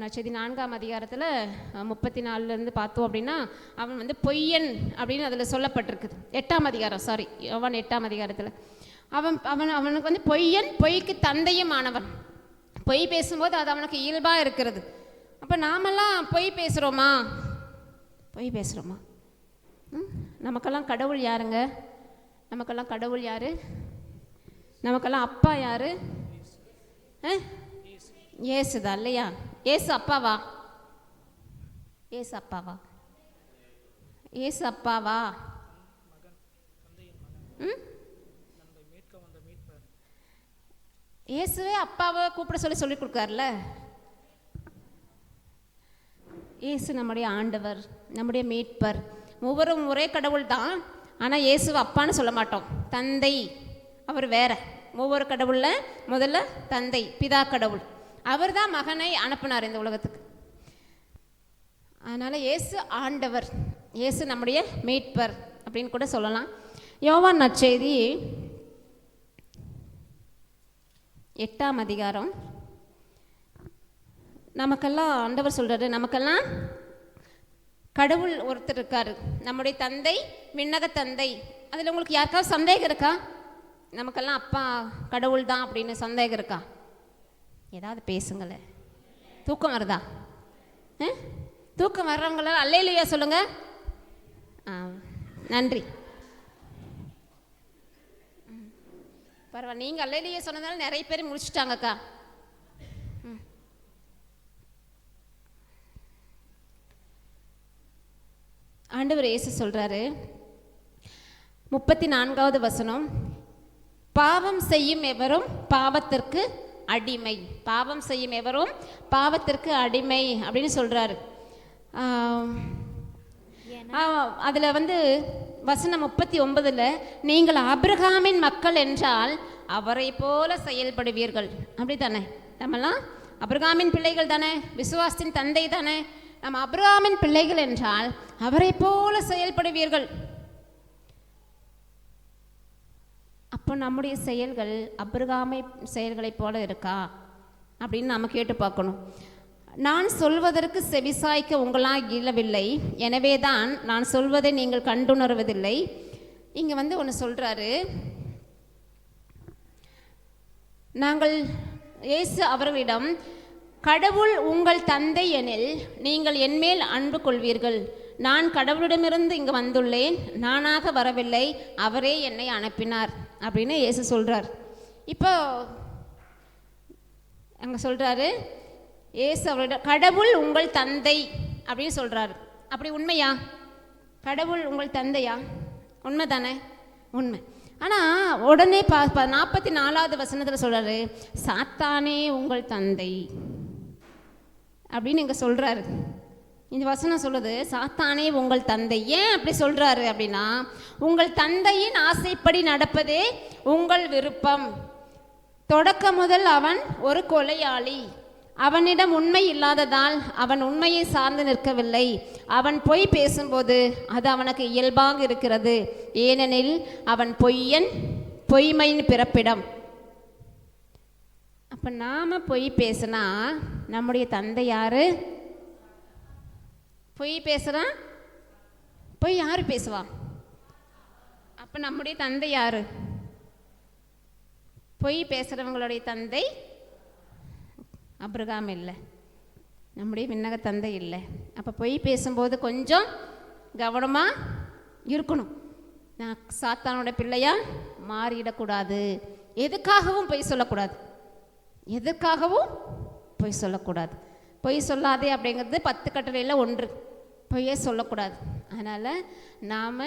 நற்செய்தி 4ஆம் அதிகாரத்தில் 34 பார்த்தோம் அப்படின்னா அவன் வந்து பொய்யன் அப்படின்னு அதில் சொல்லப்பட்டிருக்குது. 8ஆம் அதிகாரம், சாரி, யோவான் 8ஆம் அதிகாரத்தில் அவனுக்கு வந்து பொய்யன், பொய்க்கு தந்தையும் ஆனவன். பொய் பேசும்போது அது அவனுக்கு இயல்பாக இருக்கிறது. அப்போ நாமெல்லாம் பொய் பேசுகிறோமா? பொய் பேசுகிறோமா? நமக்கெல்லாம் கடவுள் யாருங்க? நமக்கெல்லாம் கடவுள் யாரு? நமக்கெல்லாம் அப்பா யாரு? ஏசுதான், இல்லையா? ஏசு அப்பாவா? ஏசு அப்பாவா? ஏசு அப்பாவா? இயேசுவே அப்பாவை கூப்பிட சொல்லி கொடுக்கார்ல. இயேசு நம்முடைய ஆண்டவர், நம்முடைய மீட்பர். ஒவ்வொரும் ஒரே கடவுள் தான், ஆனால் இயேசுவை அப்பான்னு சொல்ல மாட்டோம். தந்தை அவர் வேற. ஒவ்வொரு கடவுளில் முதல்ல தந்தை, பிதா கடவுள், அவர் தான் மகனை அனுப்பினார் இந்த உலகத்துக்கு. அதனால் இயேசு ஆண்டவர், இயேசு நம்முடைய மீட்பர் அப்படின்னு கூட சொல்லலாம். யோவான் நற்செய்தி 8ஆம் அதிகாரம், நமக்கெல்லாம் ஆண்டவர் சொல்கிறாரு, நமக்கெல்லாம் கடவுள் ஒருத்தர் இருக்கார், நம்முடைய தந்தை, விண்ணக தந்தை. அதில் உங்களுக்கு யாருக்காவது சந்தேகம் இருக்கா? நமக்கெல்லாம் அப்பா கடவுள் தான் அப்படின்னு சந்தேகம் இருக்கா? ஏதாவது பேசுங்களேன். தூக்கம் வருதா? தூக்கம் வர்றவங்கள அல்லேலூயா சொல்லுங்க. நன்றி. பரவாயில்ல, நீங்கள் அல்லேலூயா சொன்னதால நிறைய பேர் முடிச்சுட்டாங்கக்கா. ஆண்டவர் இயேசு சொல்கிறாரு, 34வது வசனம், பாவம் செய்யும் எவரும் பாவத்திற்கு அடிமை, பாவம் செய்யும் எவரும் பாவத்திற்கு அடிமை அப்படின்னு சொல்கிறாரு. அதில் வந்து வசனம் 39ல், நீங்கள் ஆபிரகாமின் மக்கள் என்றால் அவரை போல செயல்படுவீர்கள். அப்படி தானே? நம்மலாம் ஆபிரகாமின் பிள்ளைகள் தானே, விசுவாசத்தின் தந்தை தானே. நம்ம ஆபிரகாமின் பிள்ளைகள் என்றால் அவரை போல செயல்படுவீர்கள். அப்போ நம்முடைய செயல்கள் ஆபிரகாமை செயல்களைப் போல இருக்கா அப்படின்னு நம்ம கேட்டு பார்க்கணும். நான் சொல்வதற்கு செவிசாய்க்க உங்களால் இயலவில்லை, எனவே தான் நான் சொல்வதை நீங்கள் கண்டுணர்வதில்லை. இங்கே வந்து ஒன்று சொல்கிறாரு, நாங்கள் இயேசு அவர்களிடம், கடவுள் உங்கள் தந்தை எனில் நீங்கள் என்மேல் அன்பு கொள்வீர்கள். நான் கடவுளிடமிருந்து இங்கே வந்துள்ளேன், நானாக வரவில்லை, அவரே என்னை அனுப்பினார் அப்படின்னு இயேசு சொல்கிறார். இப்போ அங்கே சொல்கிறாரு, இயேசு அவரிடம் கடவுள் உங்கள் தந்தை அப்படின்னு சொல்கிறாரு. அப்படி உண்மையா? கடவுள் உங்கள் தந்தையா? உண்மை தானே? உண்மை. ஆனால் உடனே 44வது வசனத்தில் சொல்கிறாரு, சாத்தானே உங்கள் தந்தை அப்படின்னு இங்கே சொல்கிறாரு. இந்த வசனம் சொல்லுது, சாத்தானே உங்கள் தந்தை. ஏன் அப்படி சொல்கிறாரு அப்படின்னா, உங்கள் தந்தையின் ஆசைப்படி நடப்பதே உங்கள் விருப்பம். தொடக்க முதல் அவன் ஒரு கொலையாளி. அவனிடம் உண்மை இல்லாததால் அவன் உண்மையை சார்ந்து நிற்கவில்லை. அவன் பொய் பேசும்போது அது அவனுக்கு இயல்பாக இருக்கிறது, ஏனெனில் அவன் பொய்யன், பொய்மையின் பிறப்பிடம். அப்போ நாம் பொய் பேசினா நம்முடைய தந்தை யாரு? பொய் பேசுகிறான், பொய் யார் பேசுவா? அப்போ நம்முடைய தந்தை யாரு? பொய் பேசுகிறவங்களுடைய தந்தை அப்ரகாம் இல்லை, நம்முடைய விண்ணக தந்தை இல்லை. அப்போ பொய் பேசும்போது கொஞ்சம் கவனமாக இருக்கணும். நான் சாத்தானோட பிள்ளையா மாறிடக்கூடாது. எதுக்காகவும் பொய் சொல்லக்கூடாது, எதுக்காகவும் பொய் சொல்லக்கூடாது. பொய் சொல்லாதே அப்படிங்கிறது 10 கட்டளையில் 1. பொய்யே சொல்லக்கூடாது. அதனால் நாம்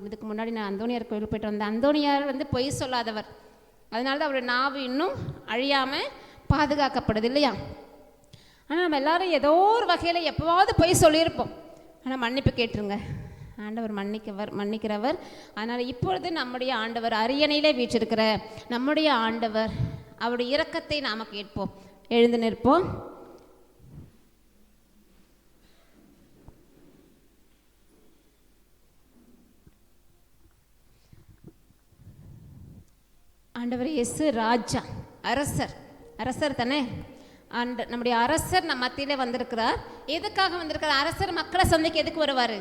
இதுக்கு முன்னாடி நான் அந்தோனியார் கோயிலுக்கு போய்ட்டு வந்தேன். அந்தோனியார் பொய் சொல்லாதவர். அதனால தான் அவருடைய நாவு இன்னும் அழியாமல் பாதுகாக்கப்படுது இல்லையா? ஆனால் நம்ம எல்லோரும் ஏதோ ஒரு வகையில் எப்போவாவது பொய் சொல்லியிருப்போம். ஆனால் மன்னிப்பு கேட்டுருங்க, ஆண்டவர் மன்னிக்கிறவர். அதனால் இப்பொழுது நம்முடைய ஆண்டவர் அரியணையிலே வீற்றிருக்கிற நம்முடைய ஆண்டவர் அவருடைய இரக்கத்தை நாம் கேட்போம். எழுந்து நிற்போம். ஆண்டவர் இயேசு ராஜா, அரசர் தானே. நம்முடைய அரசர் நம்ம மத்தியிலே வந்திருக்கிறார். எதுக்காக வந்திருக்கிறார்? அரசர் மக்களை சந்திக்க எதுக்கு வருவார்?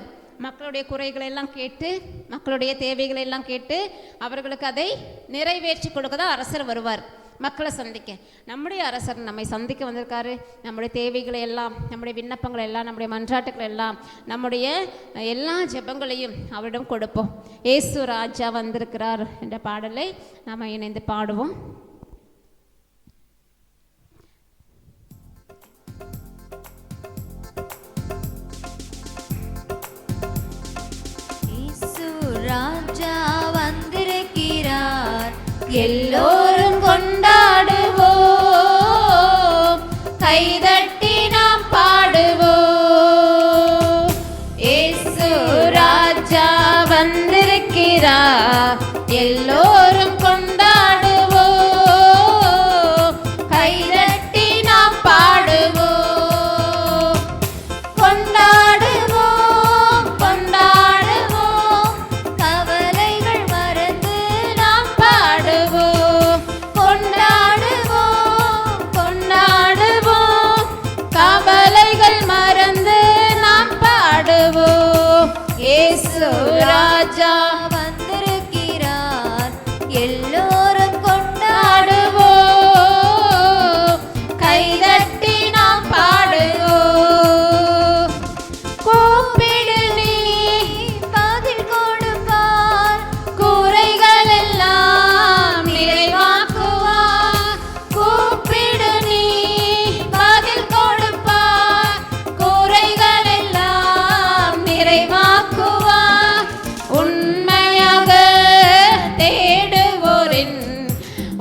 மக்களுடைய குறைகளை எல்லாம் கேட்டு, மக்களுடைய தேவைகளை எல்லாம் கேட்டு அவர்களுக்கு அதை நிறைவேற்றி கொடுக்க தான் அரசர் வருவார், மக்களை சந்திக்க. நம்முடைய அரசர் நம்மை சந்திக்க வந்திருக்காரு. நம்முடைய தேவைகளை எல்லாம், நம்முடைய விண்ணப்பங்களை எல்லாம், நம்முடைய மன்றாட்டுகளை எல்லாம், நம்முடைய எல்லா ஜெபங்களையும் அவரிடம் கொடுப்போம். இயேசு ராஜா வந்திருக்கிறார் என்ற பாடலை நாம் இணைந்து பாடுவோம்.
ராஜா வந்திருக்கிறார், எல்லோரும் கொண்டாடுவோம், கைதட்டி நாம் பாடுவோம். இயேசு ராஜா வந்திருக்கிறார், எல்லோரும் கொண்டாடுவோம், கைதட்டி நாம் பாடுவோம். ராஜா வந்திருக்கிறார், எல்லோரும் கொண்டாடுவோம், கைதட்டி நாம் பாடுவோம். கூப்பிடு நீ பதில் கொடுப்பார், குறைகள் எல்லாம் நிறைவாக்குவார். கூப்பிடு நீ பதில் கொடுப்பார், குறைகள் எல்லாம் நிறைவாக்குவார். உண்மையாக தேடுவோரின்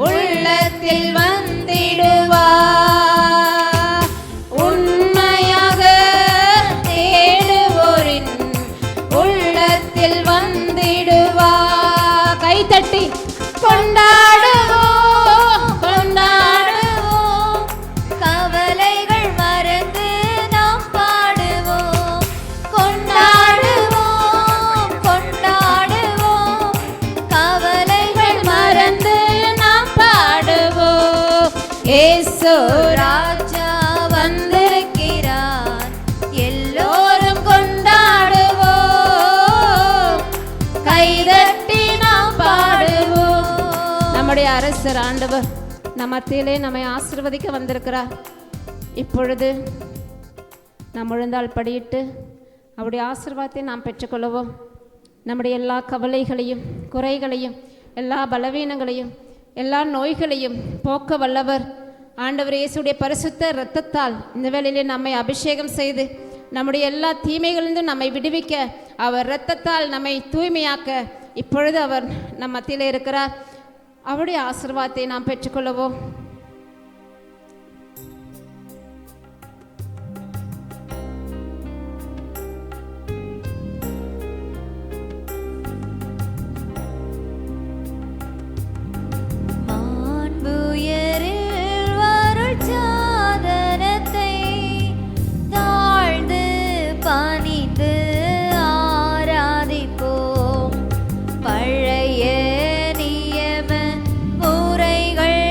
உள்ளத்தில் வந்திடுவார், உண்மையாக தேடுவோரின் உள்ளத்தில் வந்திடுவார். கைதட்டி கொண்டாடுவோம், கொண்டாடுவோம், கவலைகள் மறந்து நாம் பாடுவோம். கொண்டாடுவோம், கொண்டாடுவோம், கவலைகள் மறந்து நாம் பாடுவோம். இயேசு ராஜா வந்திருக்கிறார், எல்லோரும் கொண்டாடுவோம், கைதட்டி நாம் பாடுவோம். நம்முடைய அரசர் ஆண்டவர் நம் மத்தியிலே நம்மை ஆசீர்வதிக்க வந்திருக்கிறார். இப்பொழுது நாம் முழந்தாள் படியிட்டு அவருடைய ஆசீர்வாதத்தை நாம் பெற்றுக்கொள்வோம். நம்முடைய எல்லா கவலைகளையும், குறைகளையும், எல்லா பலவீனங்களையும், எல்லா நோய்களையும் போக்க வல்லவர் ஆண்டவர் இயேசுடைய பரிசுத்த இரத்தத்தால் இந்த வேளையிலே நம்மை அபிஷேகம் செய்து நம்முடைய எல்லா தீமைகளிலிருந்தும் நம்மை விடுவிக்க, அவர் இரத்தத்தால் நம்மை தூய்மையாக்க இப்பொழுது அவர் நம் மத்தியிலே இருக்கிறார். அவருடைய ஆசீர்வாதத்தை நாம் பெற்றுக்கொள்வோம். பழைய நியம முறைகள்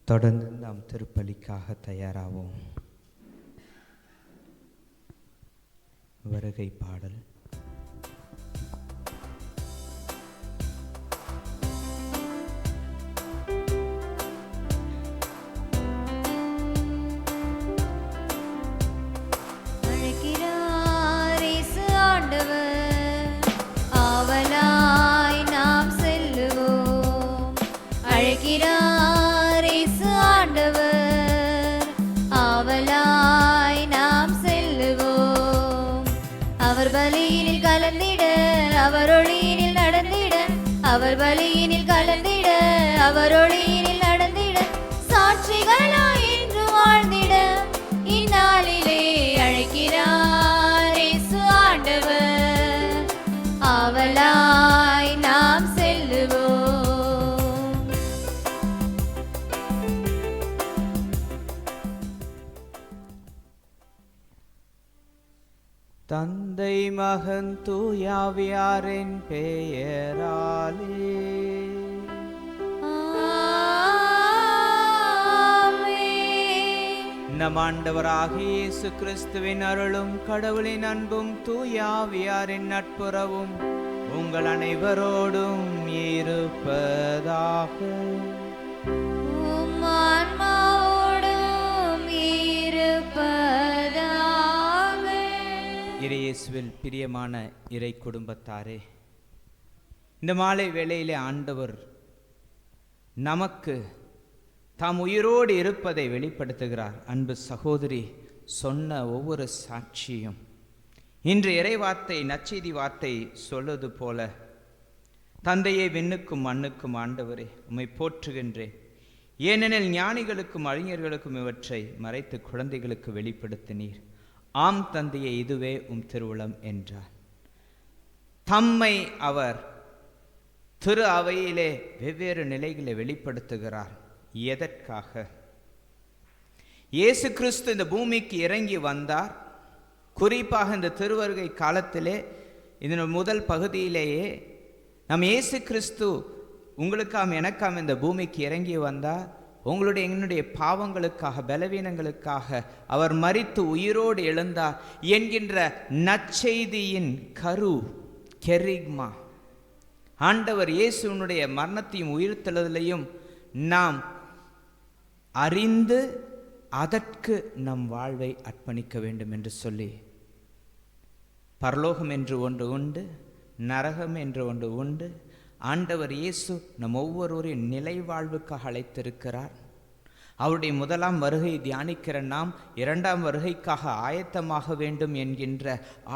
தொடர்ந்து நாம் திருப்பலிக்காக தயாராவோம். வருகை பாடல்.
அவர் வழியினில் கலந்திட, அவர் ஒளியினில் நடந்திட, சாட்சிகளாய் என்று வாழ்ந்திட இந்நாளிலே அழைக்கிறார் இயேசு ஆண்டவர். ஆவலாய் நாம் செல்லுவோம்.
தந்தை மகன் தூயாவியாரின் பெயராலே நம் ஆண்டவராகிய இயேசு கிறிஸ்துவின் அருளும் கடவுளின் அன்பும் தூயாவியாரின் நட்புறவும் உங்கள் அனைவரோடும் இருப்பதாக. இயேசுவில் பிரியமான இறை குடும்பத்தாரே, இந்த மாலை வேளையிலே ஆண்டவர் நமக்கு தாம் உயிரோடு இருப்பதை வெளிப்படுத்துகிறார். அன்பு சகோதரி சொன்ன ஒவ்வொரு சாட்சியும் இன்று இறை வார்த்தை, நற்செய்தி வார்த்தை சொல்வது போல, தந்தையே விண்ணுக்கும் மண்ணுக்கும் ஆண்டவரே உம்மை போற்றுகின்றேன். ஏனெனில் ஞானிகளுக்கும் அறிஞர்களுக்கும் இவற்றை மறைத்து குழந்தைகளுக்கு வெளிப்படுத்தினீர். ஆம் தந்தையே, இதுவே உம் திருவுளம் என்றார். தம்மை அவர் திரு அவையிலே வெவ்வேறு நிலைகளை வெளிப்படுத்துகிறார். எதற்காக? இயேசு கிறிஸ்து இந்த பூமிக்கு இறங்கி வந்தார். குறிப்பாக இந்த திருவருகை காலத்திலே, இதன் முதல் பகுதியிலேயே நம் இயேசு கிறிஸ்து உங்களுக்காம் எனக்காம் இந்த பூமிக்கு இறங்கி வந்தார். உங்களுடைய என்னுடைய பாவங்களுக்காக, பலவீனங்களுக்காக அவர் மரித்து உயிரோடு எழுந்தார் என்கின்ற நற்செய்தியின் கரு கெரிக்மா. ஆண்டவர் இயேசுனுடைய மரணத்தையும் உயிர்த்தெழுதலையும் நாம் அறிந்து அதற்கு நம் வாழ்வை அர்ப்பணிக்க வேண்டும் என்று சொல்லி, பரலோகம் என்று ஒன்று உண்டு, நரகம் என்று ஒன்று உண்டு. ஆண்டவர் இயேசு நம் ஒவ்வொருவரையும் நிலை வாழ்வுக்காக அழைத்திருக்கிறார். அவருடைய முதலாம் வருகை தியானிக்கிற நாம் இரண்டாம் வருகைக்காக ஆயத்தமாக வேண்டும் என்கின்ற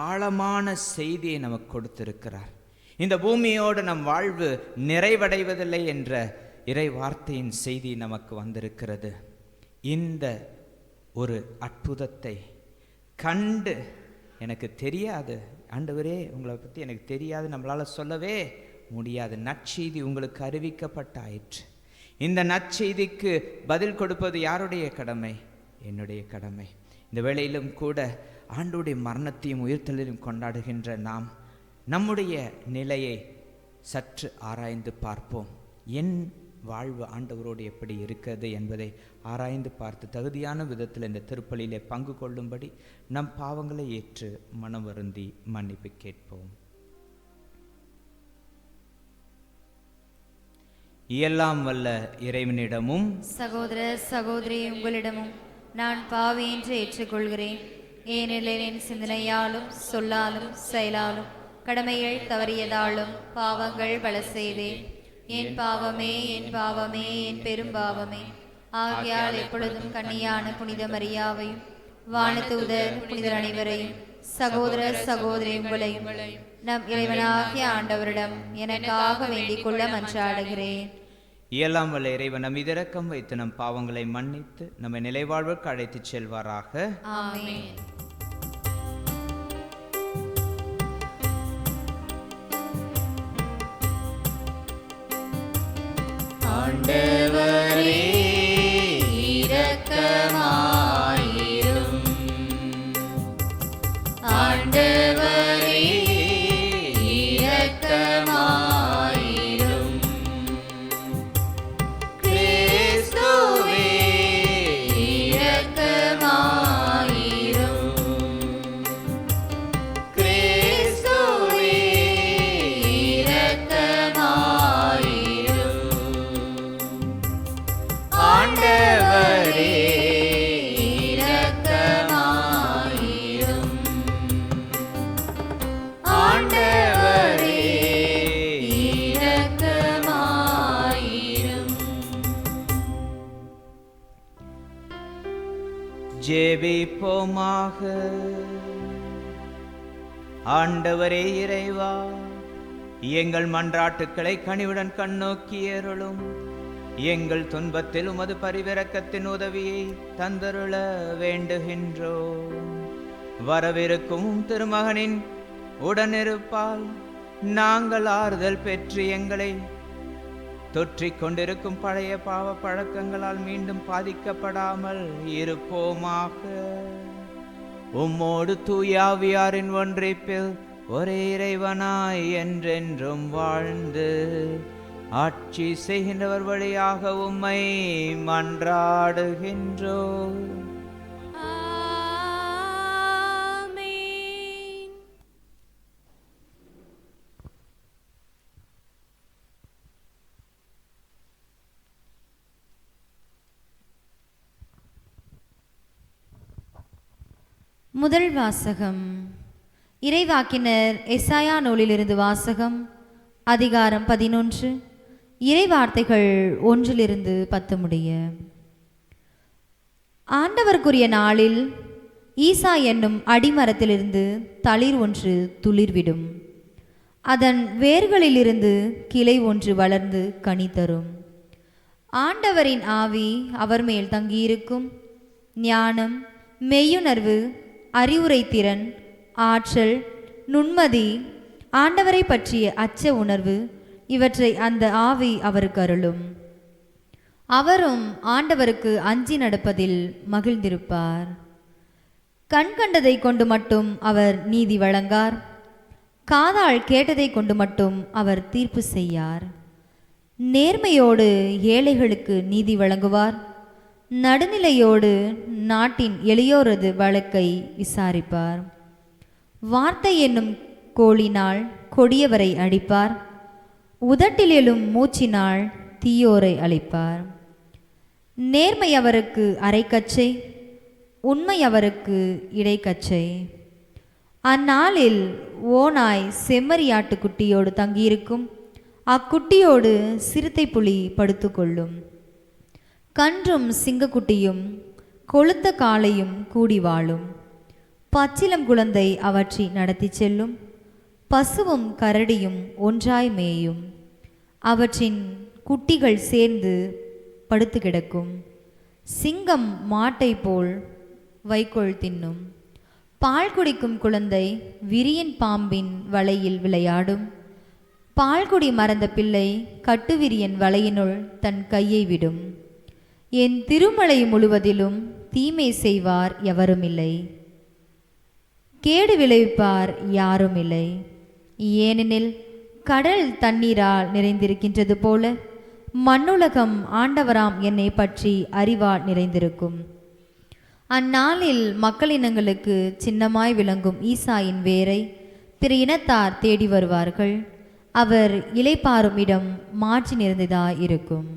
ஆழமான செய்தியை நமக்கு கொடுத்திருக்கிறார். இந்த பூமியோடு நம் வாழ்வு நிறைவடைவதில்லை என்ற இறை வார்த்தையின் செய்தி நமக்கு வந்திருக்கிறது. இந்த ஒரு அற்புதத்தை கண்டு, எனக்கு தெரியாது ஆண்டவரே, உங்களை பற்றி எனக்கு தெரியாது, நம்மளால் சொல்லவே முடியாது, நற்செய்தி உங்களுக்கு அறிவிக்கப்பட்டாயிற்று. இந்த நற்செய்திக்கு பதில் கொடுப்பது யாருடைய கடமை? என்னுடைய கடமை. இந்த வேளையிலும் கூட ஆண்டவருடைய மரணத்தையும் உயிர்த்தெழுதலையும் கொண்டாடுகின்ற நாம் நம்முடைய நிலையை சற்று ஆராய்ந்து பார்ப்போம். என் வாழ்வு ஆண்டவரோடு எப்படி இருக்கிறது என்பதை ஆராய்ந்து பார்த்து தகுதியான விதத்தில் இந்த திருப்பலியிலே பங்கு கொள்ளும்படி நம் பாவங்களை ஏற்று மனம் வருந்தி மன்னிப்பு கேட்போம். எல்லாம் வல்ல இறைவனிடமும்
சகோதர சகோதரி உங்களிடமும் நான் பாவி என்று ஏற்றுக்கொள்கிறேன். ஏனெனில் என் சிந்தனையாலும் சொல்லாலும் செயலாலும் கடமைகள் தவறியதாலும் பாவங்கள் பல செய்தேன். என் பாவமே, என் பாவமே, என் பெரும் பாவமே. ஆகையால் எப்பொழுதும் கன்னியான புனித மரியாவையும் வானதூதர் புனிதர் அனைவரையும் சகோதர சகோதரி உங்களையும் நம் இறைவனாகிய ஆண்டவரிடம் எனக்காக வேண்டிக் கொள்ள மன்றாடுகிறேன்.
இயலாம் வல்ல இறைவன் நம் இரக்கம் வைத்து நம் பாவங்களை மன்னித்து நம்மை நிலைவாழ்வுக்கு அழைத்துச் செல்வாராக.
ஆமென்.
ஆண்டவரே இரக்கமாயிரும். ஆண்டவரே இரக்கமாயிரும். கிறிஸ்துவே ஜெபிப்போமாக. ஆண்டவரே இறைவா, எங்கள் மன்றாட்டுக்களை கனிவுடன் கண்ணோக்கியருளும். எங்கள் துன்பத்தில் உமது பரிவிரக்கத்தின் உதவியை தந்தருள வேண்டுகின்றோம். வரவிருக்கும் திருமகனின் உடனிருப்பால் நாங்கள் ஆறுதல் பெற்று எங்களை தொற்றிக் கொண்டிருக்கும் பழைய பாவ பழக்கங்களால் மீண்டும் பாதிக்கப்படாமல் இருப்போமாக. உம்மோடு தூயாவியாரின் ஒன்றிப்பில் ஒரே இறைவனாய் என்றென்றும் வாழ்ந்து ஆட்சி செய்கின்றவர் வழியாக உம்மை மன்றாடுகின்றோம்.
முதல் வாசகம். இறைவாக்கினர் எசாயா நூலிலிருந்து வாசகம். அதிகாரம் 11, இறைவார்த்தைகள் 1-10 முடிய. ஆண்டவருக்குரிய நாளில் ஈசா என்னும் அடிமரத்திலிருந்து தளிர் ஒன்று துளிர்விடும். அதன் வேர்களிலிருந்து கிளை ஒன்று வளர்ந்து கனி தரும். ஆண்டவரின் ஆவி அவர் மேல் தங்கியிருக்கும். ஞானம், மெய்யுணர்வு, அறிவுரை திறன், ஆற்றல், நுண்மதி, ஆண்டவரை பற்றிய அச்ச உணர்வு இவற்றை அந்த ஆவி அவருக்கு அருளும். அவரும் ஆண்டவருக்கு அஞ்சி நடப்பதில் மகிழ்ந்திருப்பார். கண் கண்டதை கொண்டு மட்டும் அவர் நீதி வழங்கார். காதால் கேட்டதை கொண்டு மட்டும் அவர் தீர்ப்பு செய்யார். நேர்மையோடு ஏழைகளுக்கு நீதி வழங்குவார். நடுநிலையோடு நாட்டின் எளியோரது வழக்கை விசாரிப்பார். வார்த்தை என்னும் கோலினால் கொடியவரை அடிப்பார். உதட்டில் எழும் மூச்சினால் தீயோரை அழிப்பார். நேர்மை அவருக்கு அரைக்கச்சை, உண்மை அவருக்கு இடைக்கச்சை. அந்நாளில் ஓநாய் செம்மறியாட்டு குட்டியோடு தங்கியிருக்கும். அக்குட்டியோடு சிறுத்தை புலி படுத்துக்கொள்ளும். கன்றும் சிங்கக்குட்டியும் கொளுத்த காளையும் கூடி வாழும். பச்சிலம் குழந்தை அவற்றை நடத்தி செல்லும். பசுவும் கரடியும் ஒன்றாய் மேயும். அவற்றின் குட்டிகள் சேர்ந்து படுத்து கிடக்கும். சிங்கம் மாட்டை போல் வைக்கோல் தின்னும். பால் குடிக்கும் குழந்தை விரியன் பாம்பின் வலையில் விளையாடும். பால்குடி மறந்த பிள்ளை கட்டுவிரியன் வலையினுள் தன் கையை விடும். என் திருமலை முழுவதிலும் தீமை செய்வார் எவருமில்லை. கேடு விளைவிப்பார் யாரும் இல்லை. ஏனெனில் கடல் தண்ணீரால் நிறைந்திருக்கின்றது போல மண்ணுலகம் ஆண்டவராம் என்னை பற்றி அறிவால் நிறைந்திருக்கும். அந்நாளில் மக்களினங்களுக்கு சின்னமாய் விளங்கும் ஈசாயின் வேரை பிற இனத்தார் தேடி வருவார்கள். அவர் இளைப்பாறும் இடம் மாற்றி நிறைந்ததாய் இருக்கும்.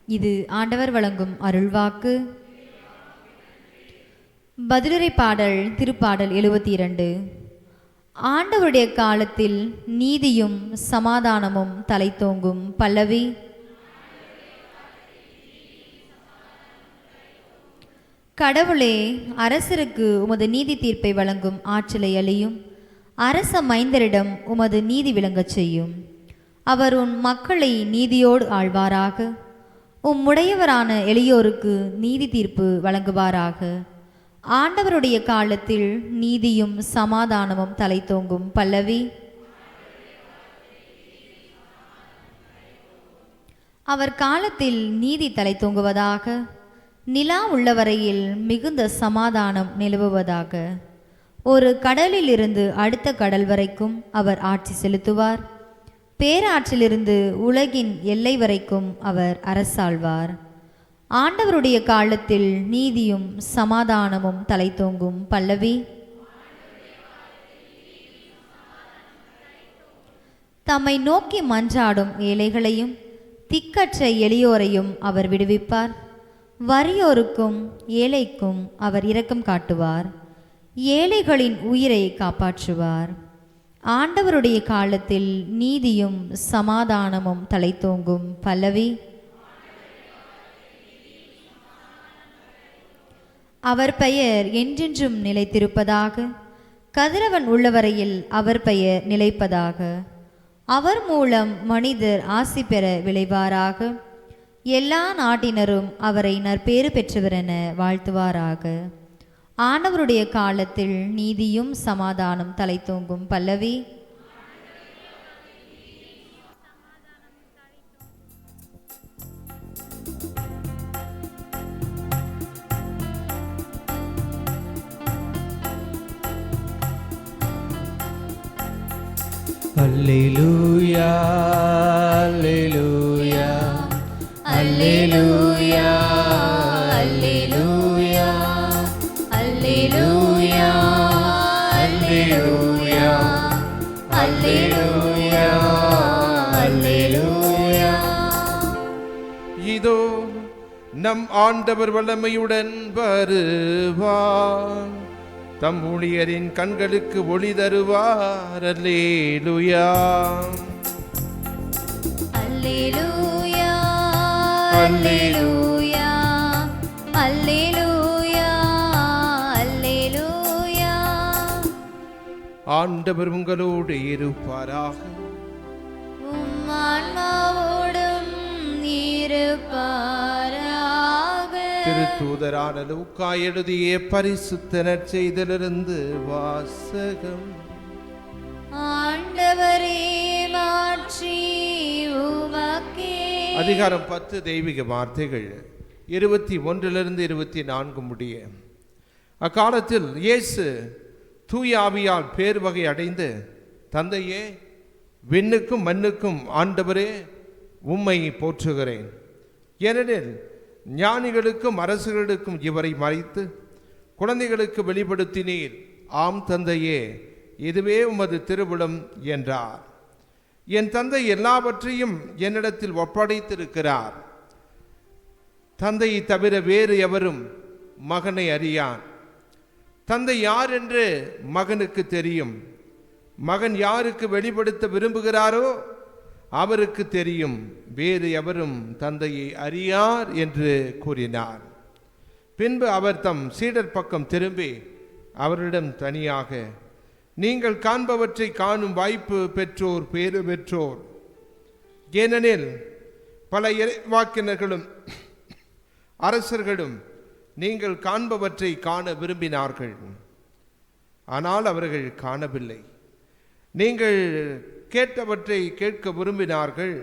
இது ஆண்டவர் வழங்கும் அருள்வாக்கு. பதிலுரை பாடல். திருப்பாடல் 72. ஆண்டவருடைய காலத்தில் நீதியும் சமாதானமும் தலைத்தோங்கும். பல்லவி. கடவுளே, அரசருக்கு உமது நீதி தீர்ப்பை வழங்கும் ஆற்றலை அளியும். அரச மைந்தரிடம் உமது நீதி விளங்கச் செய்யும். அவர் உன் மக்களை நீதியோடு ஆழ்வாராக. உம்முடையவரான எளியோருக்கு நீதி தீர்ப்பு வழங்குவாராக. ஆண்டவருடைய காலத்தில் நீதியும் சமாதானமும் தலைத்தோங்கும். பல்லவி. அவர் காலத்தில் நீதி தலைத்தோங்குவதாக. நிலா உள்ளவரையில் மிகுந்த சமாதானம் நிலவுவதாக. ஒரு கடலிலிருந்து அடுத்த கடல் வரைக்கும் அவர் ஆட்சி செலுத்துவார். பேராற்றிலிருந்து உலகின் எல்லை வரைக்கும் அவர் அரசாழ்வார். ஆண்டவருடைய காலத்தில் நீதியும் சமாதானமும் தலைத்தோங்கும். பல்லவி. தம்மை நோக்கி மன்றாடும் ஏழைகளையும் திக்கற்ற எளியோரையும் அவர் விடுவிப்பார். வறியோருக்கும் ஏழைக்கும் அவர் இரக்கம் காட்டுவார். ஏழைகளின் உயிரை காப்பாற்றுவார். ஆண்டவருடைய காலத்தில் நீதியும் சமாதானமும் தலைத்தோங்கும். பல்லவி. அவர் பெயர் என்றென்றும் நிலைத்திருப்பதாக. கதிரவன் உள்ளவரையில் அவர் பெயர் நிலைப்பதாக. அவர் மூலம் மனிதர் ஆசி பெற விளைவாராக. எல்லா நாட்டினரும் அவரை நற்பேறு பெற்றவரென வாழ்த்துவாராக. ஆண்டவருடைய காலத்தில் நீதியும் சமாதானம் தலைத்தோங்கும். பல்லவி.
அல்லேலூயா அல்லேலூயா அல்லேலூயா அல்லேலூயா அல்லேலூயா அல்லேலூயா அல்லேலூயா அல்லேலூயா.
இதோ நம் ஆண்டவர் வல்லமையுடன் வருவார். தம் ஊழியரின் கண்களுக்கு ஒளி தருவார். அல்லேலூயா
அல்லேலூயா அல்லேலூயா அல்லேலூயா அல்லேலூயா.
ஆண்டவர் உங்களோடு இருப்பாராக.
உம் ஆன்மாவோடும் இருப்பாராக.
திருத்தூதரான லூக்கா எழுதிய பரிசுத்த நற்செய்தியிலிருந்து வாசகம்.
ஆண்டவரே மாற்றி உமக்கே.
அதிகாரம் 10 தெய்வீக வார்த்தைகள் 21 24 முடிய. அக்காலத்தில் இயேசு தூய ஆவியால் பேர் வகை அடைந்து, தந்தையே, விண்ணுக்கும் மண்ணுக்கும் ஆண்டவரே, உம்மை போற்றுகிறேன். ஏனெனில் ஞானிகளுக்கும் அரசுகளுக்கும் இவரை மறைத்து குழந்தைகளுக்கு வெளிப்படுத்தினீர். ஆம் தந்தையே, இதுவே உமது திருவுளம் என்றார். என் தந்தை எல்லாவற்றையும் என்னிடத்தில் ஒப்படைத்திருக்கிறார். தந்தையை தவிர வேறு எவரும் மகனை அறியான். தந்தை யார் என்று மகனுக்கு தெரியும். மகன் யாருக்கு வெளிப்படுத்த விரும்புகிறாரோ அவருக்கு தெரியும். வேறு எவரும் தந்தையை அறியார் என்று கூறினார். பின்பு அவர் தம் சீடர் பக்கம் திரும்பி அவரிடம் தனியாக, நீங்கள் காண்பவற்றை காணும் வாய்ப்பு பெற்றோர் பேறு பெற்றோர். ஏனெனில் பல இறைவாக்கினர்களும் அரசர்களும் நீங்கள் காண்பவற்றை காண விரும்பினார்கள், ஆனால் அவர்கள் காணவில்லை. நீங்கள் கேட்டவற்றை கேட்க விரும்பினார்கள்,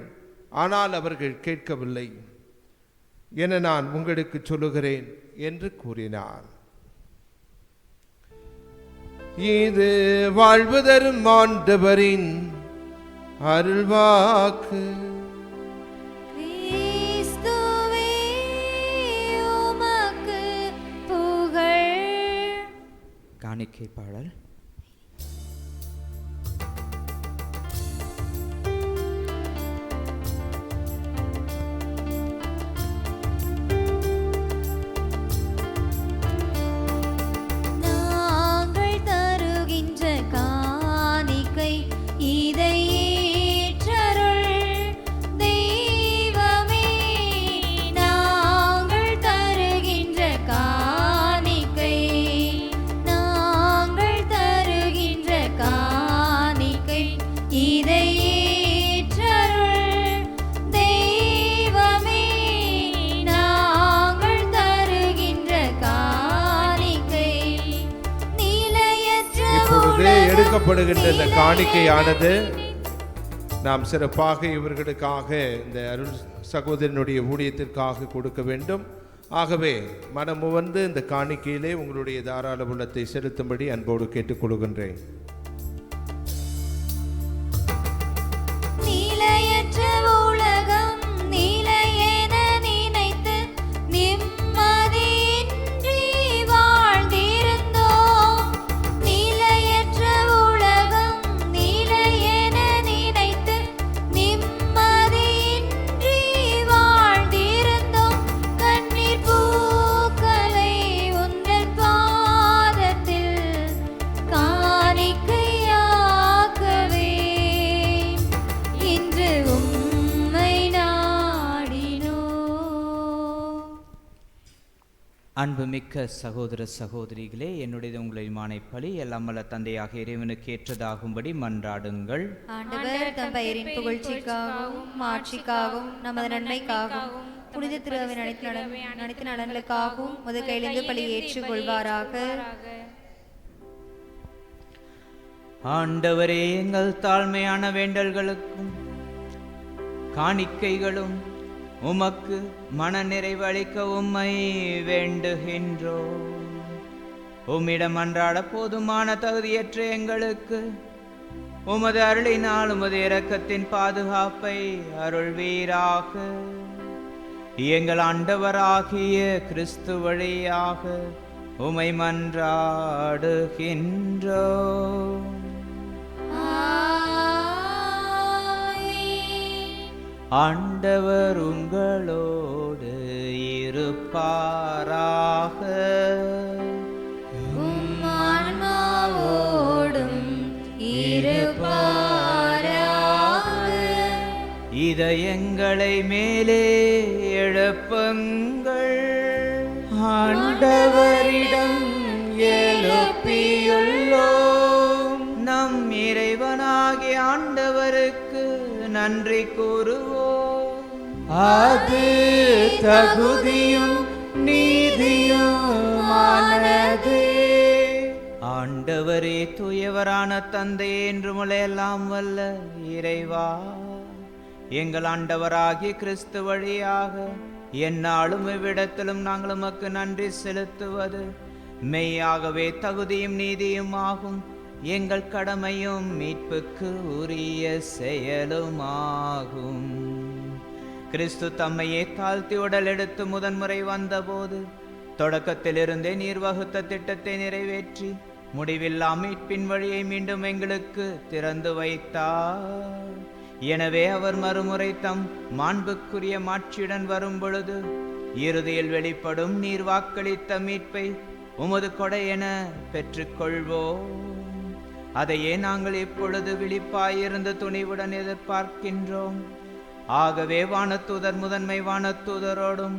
ஆனால் அவர்கள் கேட்கவில்லை என நான் உங்களுக்கு சொல்லுகிறேன் என்று கூறினார். இது வாழ்வு தரும் ஆண்டவரின் அருள்வாக்கு.
கிறிஸ்துவே உமக்கு புகழ்.
காணிக்கை பாடல்.
எடுக்கப்படுகின்ற இந்த காணிக்கையானது நாம் சிறப்பாக இவர்களுக்காக, இந்த அருள் சகோதரனுடைய ஊழியத்திற்காக கொடுக்க வேண்டும். ஆகவே மனமுவந்து இந்த காணிக்கையிலே உங்களுடைய தாராள உள்ளத்தை செலுத்தும்படி அன்போடு கேட்டுக்கொள்கின்றேன்.
காணிக்கை
அன்புமிக்க சகோதர சகோதரிகளே, என்னுடைய உங்களின் மானைப்பலி எல்லாம் வல்ல தந்தையாக இறைவனுக்கு ஏற்றதாகும்படி மன்றாடுங்கள்.
ஆண்டவர் தம் பெயரின் புகழ்ச்சிக்காகவும் மாட்சிக்காகவும் நமது நன்மைக்காகவும் புனித திருவின் அனைத்து நலன்களுக்காகவும் முது கையிலிருந்து பலி ஏற்றுக் கொள்வாராக.
ஆண்டவரே, எங்கள் தாழ்மையான வேண்டல்களுக்கும் காணிக்கைகளும் உமக்கு மன நிறைவு அளிக்க உம்மை வேண்டுகின்றோம். உம்மிடம் அன்றாட போதுமான தகுதியற்ற எங்களுக்கு உமது அருளினால் உமது இரக்கத்தின் பாதுகாப்பை அருள்வீராக. எங்கள் ஆண்டவராகிய கிறிஸ்து வழியாக உம்மை மன்றாடுகின்றோம். ஆண்டவர் உங்களோடு இருப்பாராக.
ஆன்மாவோடும் இருப்பாராக.
இதயங்களை மேலே எழுப்புங்கள். ஆண்டவரிடம் எழுப்பியுள்ளோம். நம் இறைவனாகிய ஆண்டவருக்கு நன்றி கூறுவோம். அது தகுதியும் நீதியுமானதே. ஆண்டவரே, தூயவரான தந்தை என்று முளையெல்லாம் வல்ல இறைவா, எங்கள் ஆண்டவராகிய கிறிஸ்து வழியாக எந்நாளும் இவ்விடத்திலும் நாங்கள் உமக்கு நன்றி செலுத்துவது மெய்யாகவே தகுதியும் நீதியும் ஆகும். எங்கள் கடமையும் மீட்புக்கு உரிய செயலுமாகும். கிறிஸ்து தம்மையே தாழ்த்தி உடல் எடுத்து முதன்முறை வந்தபோது தொடக்கத்திலிருந்தே நீர் வகுத்த திட்டத்தை நிறைவேற்றி முடிவில்லா மீட்பின் வழியை மீண்டும் எங்களுக்கு திறந்து வைத்தார். எனவே அவர் மறுமுறை தம் மாண்புக்குரிய மாட்சியுடன் வரும் பொழுது இறுதியில் வெளிப்படும் நீர் வாக்களித்த மீட்பை உமது கொடை என பெற்றுக்கொள்வோம். அதையே நாங்கள் இப்பொழுது விழிப்பாயிருந்து துணிவுடன் எதிர்பார்க்கின்றோம். ஆகவே வானத்தூதர் முதன்மை வானத்தூதரோடும்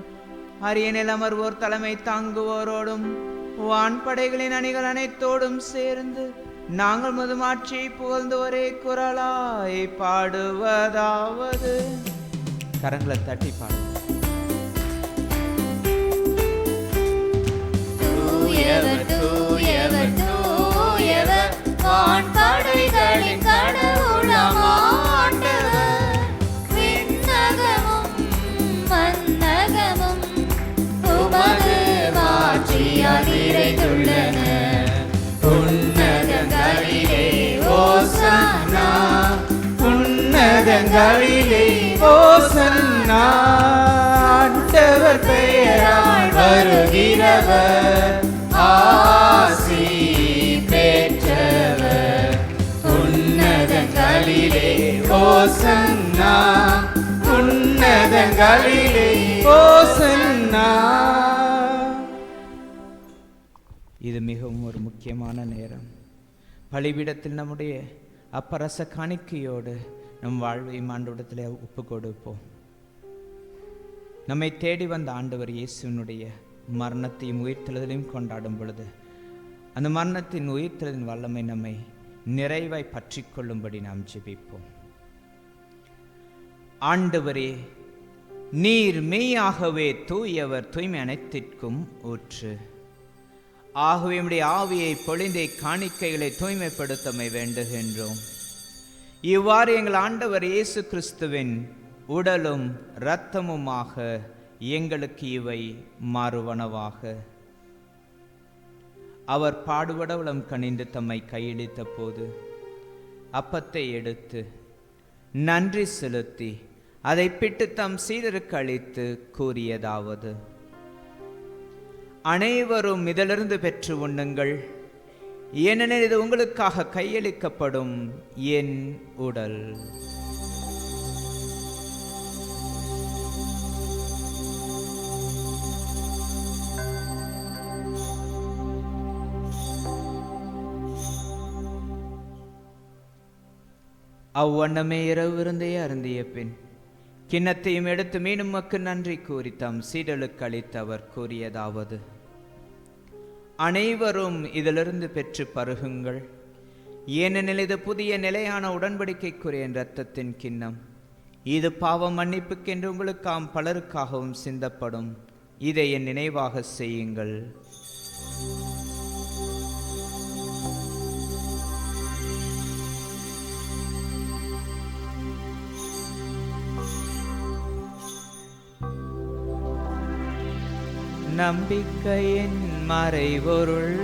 அரியணில் அமர்வோர் தலைமை தாங்குவோரோடும் வான்படைகளின் அணிகள் அனைத்தோடும் சேர்ந்து நாங்கள் முதுமாட்சியை புகழ்ந்து ஒரே குரலாய் பாடுவதாவது. கரங்களை தட்டி பாடு.
தூயவர் தூயவர் தூயவர் வான்படைகளின் கடவுளாம் ஆண்டவர். விண்ணகமும் மண்ணகமும் உமது மாட்சியால் நிறைந்துள்ளன. உன்னதங்களிலே ஓசன்னா,
உன்னதங்களிலே ஓசன்னா. ஆண்டவர் பெயரால் வருகிறவர் ஆசி பெற்றவர். உன்னதங்களிலே ஓசன்னா, உன்னதங்களிலே ஓசன்னா. இது மிகவும் ஒரு முக்கியமான நேரம். பலிபீடத்தில் நம்முடைய அப்பரச காணிக்கையோடு நம் வாழ்வை ஆண்டவரிடத்திலே ஒப்பு கொடுப்போம். நம்மை தேடி வந்த ஆண்டவர் இயேசுவினுடைய மரணத்தையும் உயிர்த்தெழுதலையும் கொண்டாடும் பொழுது அந்த மரணத்தின் உயிர்த்தெழுதலின் வல்லமை நம்மை நிறைவாய் பற்றி கொள்ளும்படி நாம் ஜெபிப்போம். ஆண்டவரே, நீர் மெய்யாகவே தூயவர், தூய்மை அனைத்திற்கும் ஊற்று. ஆகவே நம்முடைய ஆவியை பொழிந்தே காணிக்கைகளை தூய்மைப்படுத்தமை வேண்டுகின்றோம். இவ்வாறு எங்கள் ஆண்டவர் இயேசு கிறிஸ்துவின் உடலும் இரத்தமுமாக எங்களுக்கு இவை மாறுவனவாக. அவர் பாடுபட உளம் கனிந்து தம்மை கையளித்த போது அப்பத்தை எடுத்து நன்றி செலுத்தி அதை பிட்டு தம் சீடருக்கு அளித்து கூறியதாவது: அனைவரும் இதிலிருந்து பெற்று உண்ணுங்கள், ஏனெனில் இது உங்களுக்காக கையளிக்கப்படும் என் உடல். அவ்வண்ணமே இரவு விருந்தை அருந்திய பின் கிண்ணத்தையும் எடுத்து மீண்டும் மக்கு நன்றி கூறி தம் சீடலுக்கு அளித்து அவர் கூறியதாவது: அனைவரும் இதிலிருந்து பெற்று பருகுங்கள். ஏனெனில் இது புதிய நிலையான உடன்படிக்கைக்குரிய இரத்தத்தின் கிண்ணம். இது பாவ மன்னிப்புக்கென்று உங்களுக்காம் பலருக்காகவும் சிந்தப்படும். இதை என் நினைவாக செய்யுங்கள். நம்பிக்கையின் மறைபொருள்.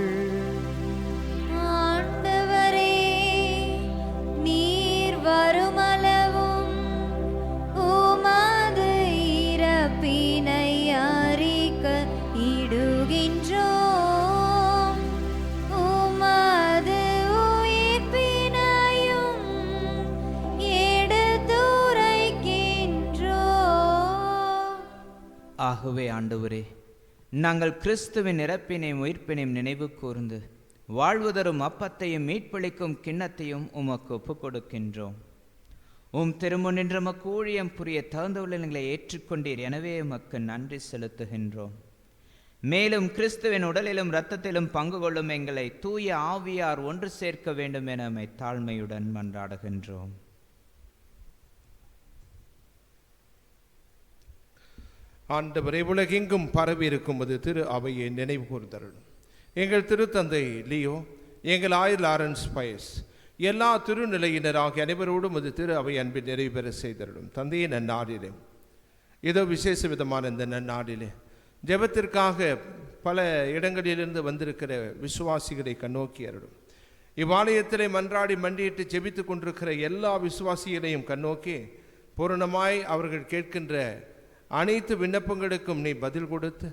ஆண்டவரே, நீர் வருமளவும் உமது இறப்பினை அறிக்கையிடுகின்றோம், உமது உயிர்ப்பினையும் எடுத்துரைக்கின்றோம்.
ஆகவே ஆண்டவரே, நாங்கள் கிறிஸ்துவின் இறப்பினையும் உயிர்ப்பினையும் நினைவு கூர்ந்து வாழ்வுதரும் அப்பத்தையும் மீட்பளிக்கும் கிண்ணத்தையும் உமக்கு ஒப்புக் கொடுக்கின்றோம். திருமுன்னின்று உமக்கு ஊழியம் புரிய தகுந்தவர்களை ஏற்றுக்கொண்டீர். எனவே உமக்கு நன்றி செலுத்துகின்றோம். மேலும் கிறிஸ்துவின் உடலிலும் இரத்தத்திலும் பங்கு கொள்ளும் எங்களை தூய ஆவியார் ஒன்று சேர்க்க வேண்டும் என உம்மை தாழ்மையுடன் மன்றாடுகின்றோம்.
ஆண்டவரே, உலகெங்கும் பரவி இருக்கும் அது திரு அவையை நினைவு கூர்ந்தருளும். எங்கள் திருத்தந்தை லியோ, எங்கள் ஆயர் லாரன்ஸ் பயஸ், எல்லா திருநிலையினராகிய அனைவரோடும் அது திரு அவை அன்பின் நிறைவு பெற செய்தருளும். தந்தையை நன்னாடிலே, ஏதோ விசேஷ விதமான இந்த நன்னாடிலே ஜெபத்திற்காக பல இடங்களிலிருந்து வந்திருக்கிற விசுவாசிகளை கண்ணோக்கி அருளும். இவ்வாலயத்திலே மன்றாடி மண்டியிட்டு ஜெபித்து கொண்டிருக்கிற எல்லா விசுவாசிகளையும் கண்ணோக்கி பூரணமாய் அவர்கள் கேட்கின்ற அனைத்து விண்ணப்பங்களுக்கும் நீ பதில் கொடுத்து,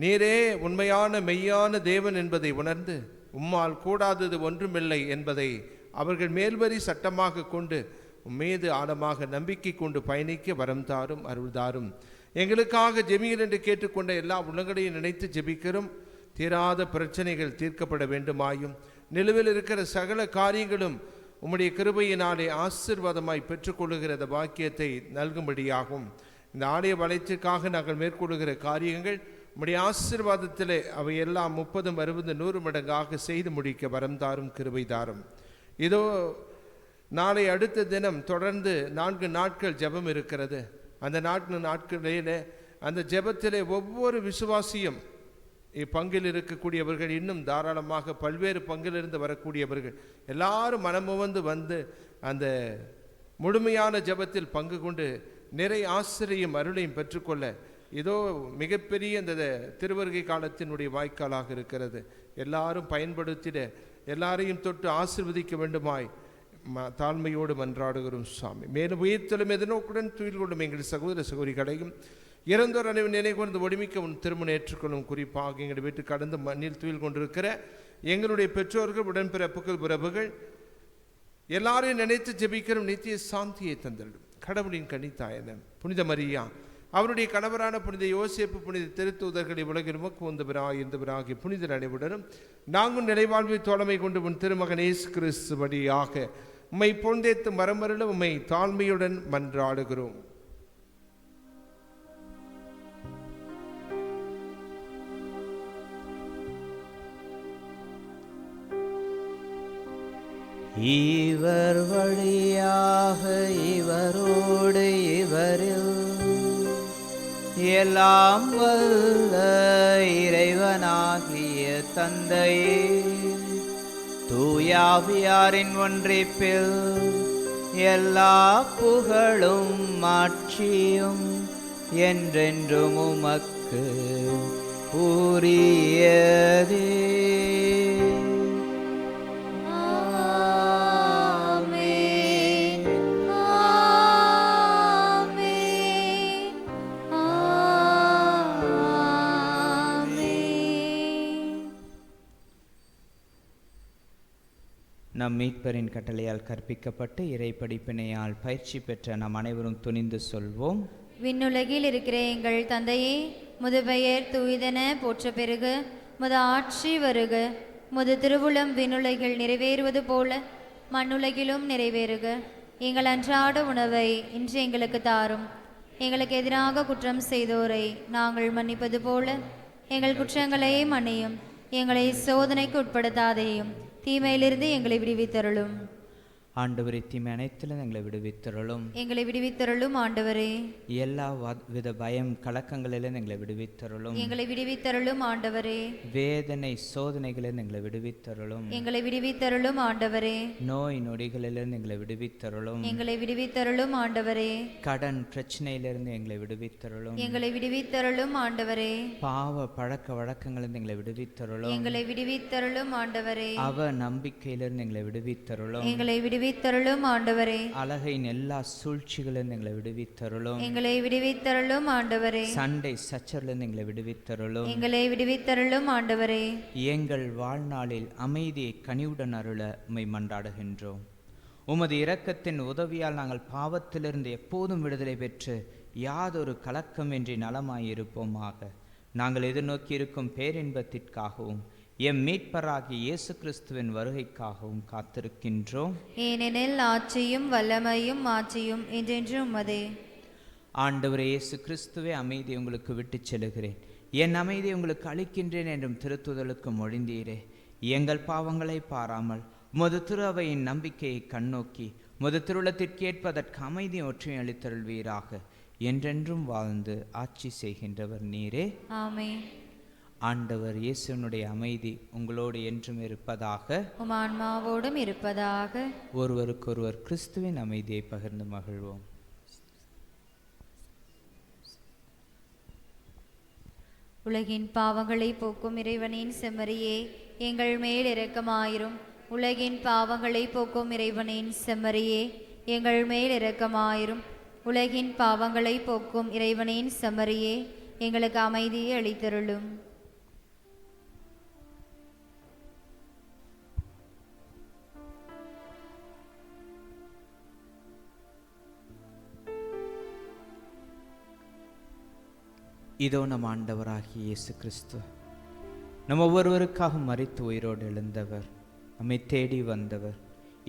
நீரே உண்மையான மெய்யான தேவன் என்பதை உணர்ந்து உம்மால் கூடாதது ஒன்றுமில்லை என்பதை அவர்கள் மேல்வரி சட்டமாக கொண்டு உம்மீது ஆழமாக நம்பிக்கை கொண்டு பயணிக்க வரம் தாரும், அருள் தாரும். எங்களுக்காக ஜெபிங்கள் என்று கேட்டுக்கொண்ட எல்லா உள்ளங்களையும் நினைத்து ஜெபிக்கிறோம். தீராத பிரச்சனைகள் தீர்க்கப்பட வேண்டுமாயும் நிலுவில் இருக்கிற சகல காரியங்களும் உம்முடைய கிருபையினாலே ஆசீர்வாதமாய் பெற்றுக்கொள்ளுகிற பாக்கியத்தை நல்கும்படியாகும். இந்த ஆலய வளர்ச்சிக்காக நாங்கள் மேற்கொள்ளுகிற காரியங்கள் உம்முடைய ஆசீர்வாதத்திலே அவை எல்லாம் 30, 60, 100 மடங்காக செய்து முடிக்க வரம் தாரும், கிருபை தாரும். இதோ நாளை அடுத்த தினம் தொடர்ந்து 4 நாட்கள் ஜெபம் இருக்கிறது. அந்த 4 நாட்களிலே அந்த ஜெபத்திலே ஒவ்வொரு விசுவாசியும் இப்பங்கில் இருக்கக்கூடியவர்கள், இன்னும் தாராளமாக பல்வேறு பங்கிலிருந்து வரக்கூடியவர்கள் எல்லாரும் மனமுவந்து வந்து அந்த முழுமையான ஜெபத்தில் பங்கு கொண்டு நிறை ஆசிரியம் அருளையும் பெற்றுக்கொள்ள இதோ மிகப்பெரிய இந்த திருவருகை காலத்தினுடைய வாய்க்காலாக இருக்கிறது. எல்லாரும் பயன்படுத்திட, எல்லாரையும் தொட்டு ஆசீர்வதிக்க வேண்டுமாய் தாழ்மையோடு மன்றாடுகிறோம் சுவாமி. மேலும் உயிர்த்தலும் எதிர்நோக்குடன் துயில் கொள்ளும் எங்கள் சகோதர சகோதரிகளையும் இறந்தோர் அனைவரும் நினைவுகூர்ந்து ஒடுமிக்க உன் திருமணம் ஏற்றுக்கொள்ளும். குறிப்பாக எங்கள் வீட்டு கடந்து மண்ணில் துயில் கொண்டிருக்கிற எங்களுடைய பெற்றோர்கள், உடன்பிறப்புகள், உறவுகள் எல்லாரையும் நினைத்து ஜெபிக்கிறோம். நித்திய சாந்தியை தந்திடும். கடவுளின் கனித்தாயன புனித மரியா, அவருடைய கணவரான புனித யோசேப்பு, புனித திருத்தூதர்களை உலகில் இருந்தவராகிய புனிதர் அனைவருடனும் நாங்கள் நிலைவாழ்வை தோழமை கொண்டு உன் திருமகன் இயேசு கிறிஸ்து வழியாக உம்மை பொந்தேத்து மரமருள உம்மை தாழ்மையுடன் மன்றாடுகிறோம்.
இவர் வழியாக இவரோடு இவரில் எல்லாம் வல்ல இறைவனாகிய தந்தையே, தூயாவியாரின் ஒன்றிப்பில் எல்லா புகழும் மாட்சியும் என்றென்றும் உமக்கு உரியதே. நம் மீட்பரின் கட்டளையால் கற்பிக்கப்பட்டு இறை படிப்பினையால் பயிற்சி பெற்ற நாம் அனைவரும் துணிந்து சொல்வோம்.
விண்ணுலகில் இருக்கிற எங்கள் தந்தையே, முது பெயர் தூய்தென போற்ற பெருக, முது ஆட்சி வருக, முது திருவுளம் விண்ணுலகில் நிறைவேறுவது போல மண்ணுலகிலும் நிறைவேறுக. எங்கள் அன்றாட உணவை இன்று எங்களுக்கு தாரும். எங்களுக்கு எதிராக குற்றம் செய்தோரை நாங்கள் மன்னிப்பது போல எங்கள் குற்றங்களை மன்னியும். எங்களை சோதனைக்கு உட்படுத்தாதேயும் தீமையிலிருந்து எங்களை விடுவித்தருளும்.
ஆண்டவரே, தீமை அனைத்திலும் எங்களை விடுவித்தருளும்.
எங்களை விடுவித்தருளும் ஆண்டவரே.
எல்லா வித பயம் கலக்கங்களிலும் எங்களை விடுவித்தருளும்.
எங்களை விடுவித்தருளும் ஆண்டவரே.
வேதனை சோதனைகளிலிருந்து எங்களை விடுவித்தருளும்.
எங்களை விடுவித்தருளும் ஆண்டவரே.
நோய் நொடிகளிலிருந்து எங்களை விடுவித்தருளும்.
எங்களை விடுவித்தருளும் ஆண்டவரே.
கடன் பிரச்சனையிலிருந்து எங்களை விடுவித்தருளும்.
எங்களை விடுவித்தருளும் ஆண்டவரே.
பாவ பழக்க வழக்கங்களிலிருந்து எங்களை விடுவித்தருளும்.
எங்களை விடுவித்தருளும் ஆண்டவரே.
அவ நம்பிக்கையிலிருந்து எங்களை விடுவித்தருளும்.
எங்களை விடுவித்தருளும் ஆண்டவரே.
அழகையின் எல்லா சூழ்ச்சிகளிலிருந்து எங்களை விடுவித்தருளும்.
எங்களை விடுவித்தருளும் ஆண்டவரே.
சண்டை சச்சரிலிருந்து எங்களை விடுவித்தருளும்.
எங்களை விடுவித்தருளும் ஆண்டவரே.
எங்கள் வாழ்நாளில் அமைதியை கனிவுடன் அருள உம்மை மன்றாடுகின்றோம். உமது இரக்கத்தின் உதவியால் நாங்கள் பாவத்திலிருந்து எப்போதும் விடுதலை பெற்று யாதொரு கலக்கமின்றி நலமாயிருப்போமாக. நாங்கள் எதிர்நோக்கி இருக்கும் பேரின்பத்திற்காகவும் எம் மீட்பராகிய இயேசு கிறிஸ்துவின் வருகைக்காகவும் காத்திருக்கின்றோம்.
ஏனெனில் ஆட்சியும் வல்லமையும் மாட்சியும் என்றென்றும் உமதே.
ஆண்டவரே இயேசு கிறிஸ்துவே, அமைதி உங்களுக்கு விட்டுச் செல்கிறேன், என் அமைதி உங்களுக்கு அளிக்கின்றேன் என்றும் திருத்துதலுக்கு மொழிந்தீரே. எங்கள் பாவங்களை பாராமல் உமது திரு அவையின் நம்பிக்கையை கண்ணோக்கி உமது திருவுளத்திற்கேற்பதற்கு அமைதியை ஒற்றையும் அளித்தருள்வீராக. என்றென்றும் வாழ்ந்து ஆட்சி செய்கின்றவர் நீரே.
ஆமென்.
ஆண்டவர் இயேசுனுடைய அமைதி உங்களோடு என்றும் இருப்பதாக.
உம் ஆன்மாவோடும் இருப்பதாக.
ஒருவருக்கொருவர் கிறிஸ்துவின் அமைதியை பகிர்ந்து மகிழ்வோம்.
உலகின் பாவங்களை போக்கும் இறைவனின் செம்மறியே, எங்கள் மேல் இரக்கமாயிரும். உலகின் பாவங்களை போக்கும் இறைவனின் செம்மறியே, எங்கள் மேல் இரக்கமாயிரும். உலகின் பாவங்களை போக்கும் இறைவனின் செம்மறியே, எங்களுக்கு அமைதியை அளித்தருளும்.
இதோ நம் ஆண்டவராகிய இயேசு கிறிஸ்து நம் ஒவ்வொருவருக்காக மரித்து உயிரோடு எழுந்தவர், நம்மை தேடி வந்தவர்.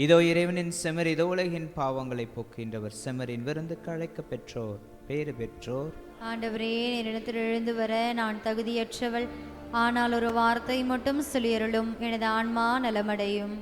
இதோ இறைவனின் செமர், இதோ உலகின் பாவங்களை போக்குகின்றவர். செமரின் விருந்துக்கு அழைக்க பெற்றோர், பேறு பெற்றோர்.
ஆண்டவரே, என்னிடத்தில் எழுந்து வர நான் தகுதியற்றவள், ஆனால் ஒரு வார்த்தை மட்டும் சொல்லியருளும், எனது ஆன்மா நலமடையும்.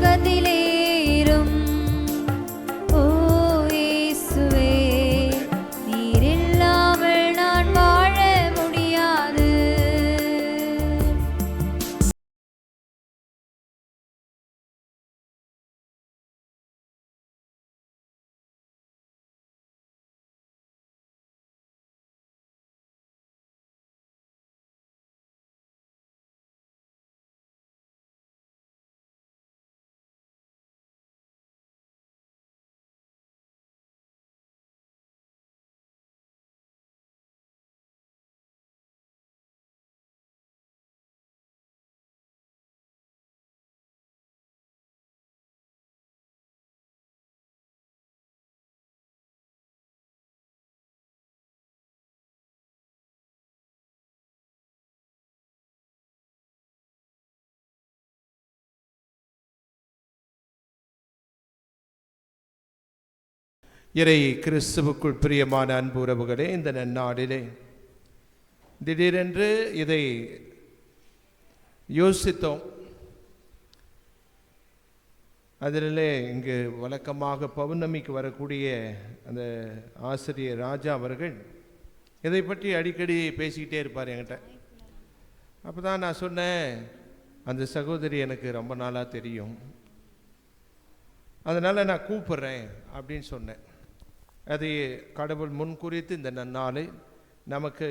பரலோகத்திலேறும் ஓ இயேசுவே, நீர் இல்லாமல் நான் வாழ முடியாது.
இறை கிறிஸ்துவுக்குள் பிரியமான அன்பு உறவுகளே, இந்த நன்னாளிலே திடீரென்று இதை யோசித்தோம். அதிலே இங்கு வழக்கமாக பௌர்ணமிக்கு வரக்கூடிய அந்த ஆசிரியர் ராஜா அவர்கள் இதை பற்றி அடிக்கடி பேசிக்கிட்டே இருப்பார் என்கிட்ட. அப்போ தான் நான் சொன்னேன், அந்த சகோதரி எனக்கு ரொம்ப நாளாக தெரியும், அதனால் நான் கூப்பிட்றேன் அப்படின்னு சொன்னேன். அதை கடவுள் முன்குறித்து இந்த நன்னாளை நமக்கு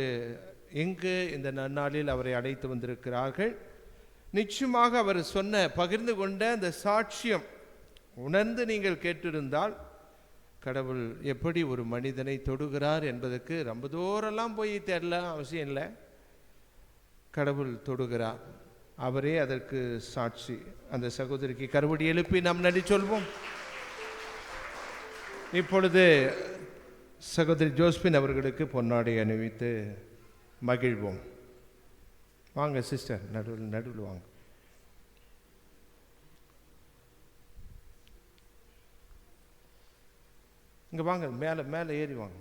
எங்கு இந்த நன்னாளில் அவரை அழைத்து வந்திருக்கிறார்கள். நிச்சயமாக அவர் சொன்ன பகிர்ந்து கொண்ட அந்த சாட்சியம் உணர்ந்து நீங்கள் கேட்டிருந்தால் கடவுள் எப்படி ஒரு மனிதனை தொடுகிறார் என்பதற்கு ரொம்ப தூரம்லாம் போய் தேடல அவசியம் இல்லை. கடவுள் தொடுகிறார், அவரே அதற்கு சாட்சி. அந்த சகோதரிக்கு கருவடி எழுப்பி நாம் நன்றி சொல்வோம். இப்பொழுது சகோதரி ஜோஸ்பின் அவர்களுக்கு பொன்னாடை அணிவித்து மகிழ்வோம். வாங்க சிஸ்டர், நடுவில் வாங்க. இங்கே வாங்க, மேலே ஏறி வாங்க.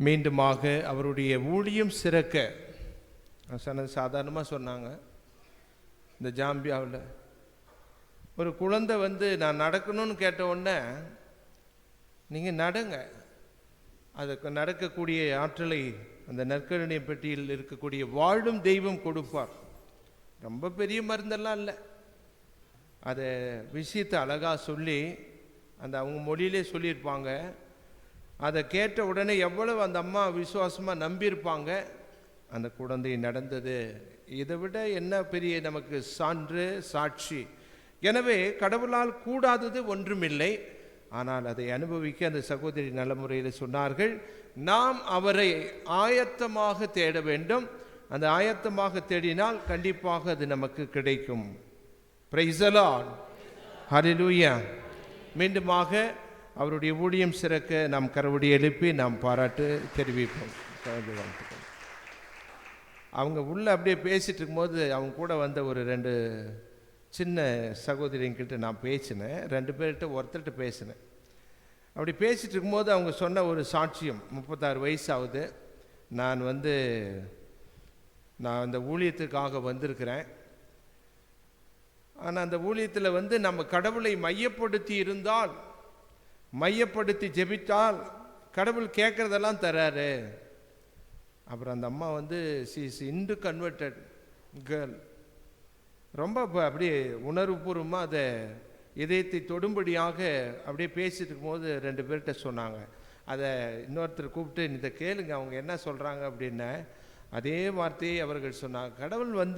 மீண்டுமாக அவருடைய ஊழியம் சிறக்க சாதாரணமாக சொன்னாங்க. இந்த ஜாம்பியாவில் ஒரு குழந்தை நான் நடக்கணும்னு கேட்ட உடனே நீங்கள் நடங்க, அதுக்கு நடக்கக்கூடிய ஆற்றலை அந்த நற்கருணை பெட்டியில் இருக்கக்கூடிய வாழும் தெய்வம் கொடுப்பார். ரொம்ப பெரிய மருந்தெல்லாம் இல்லை, அதை விஷயத்தை அழகாக சொல்லி அந்த அவங்க மொழியிலே சொல்லியிருப்பாங்க. அதை கேட்ட உடனே எவ்வளவு அந்த அம்மா விசுவாசமாக நம்பியிருப்பாங்க. அந்த குழந்தை நடந்தது. இதை விட என்ன பெரிய நமக்கு சான்று, சாட்சி. எனவே கடவுளால் கூடாதது ஒன்றுமில்லை. ஆனால் அதை அனுபவிக்க அந்த சகோதரி நல்ல முறையில் சொன்னார்கள், நாம் அவரை ஆயத்தமாக தேட வேண்டும். அந்த ஆயத்தமாக தேடினால் கண்டிப்பாக அது நமக்கு கிடைக்கும். பிரைஸ் தி லார்ட், ஹல்லேலூயா. மீண்டுமாக அவருடைய ஊழியம் சிறக்க நாம் கரவடி எழுப்பி நாம் பாராட்டு தெரிவிப்போம். அவங்க உள்ள அப்படியே பேசிட்டு இருக்கும்போது அவங்க கூட வந்த ஒரு 2 சின்ன சகோதரிங்கிட்ட நான் பேசினேன். 2 பேர்கிட்ட ஒருத்தர்கிட்ட பேசினேன். அப்படி பேசிட்டு இருக்கும்போது அவங்க சொன்ன ஒரு சாட்சியம். 36 வயசு ஆகுது, நான் அந்த ஊழியத்துக்காக வந்திருக்கிறேன். ஆனால் அந்த ஊழியத்தில் நம்ம கடவுளை மையப்படுத்தி இருந்தால், மையப்படுத்தி ஜெபித்தால் கடவுள் கேட்குறதெல்லாம் தராரு. அப்புறம் அந்த அம்மா C is Hindu converted girl. ரொம்ப அப்படியே உணர்வுபூர்வமாக அதை இதயத்தை தொடும்படியாக அப்படியே பேசிட்டு இருக்கும்போது 2 பேர்கிட்ட சொன்னாங்க. அதை இன்னொருத்தர் கூப்பிட்டு இதை கேளுங்க அவங்க என்ன சொல்கிறாங்க அப்படின்னு. அதே வார்த்தையை அவர்கள் சொன்னாங்க. கடவுள்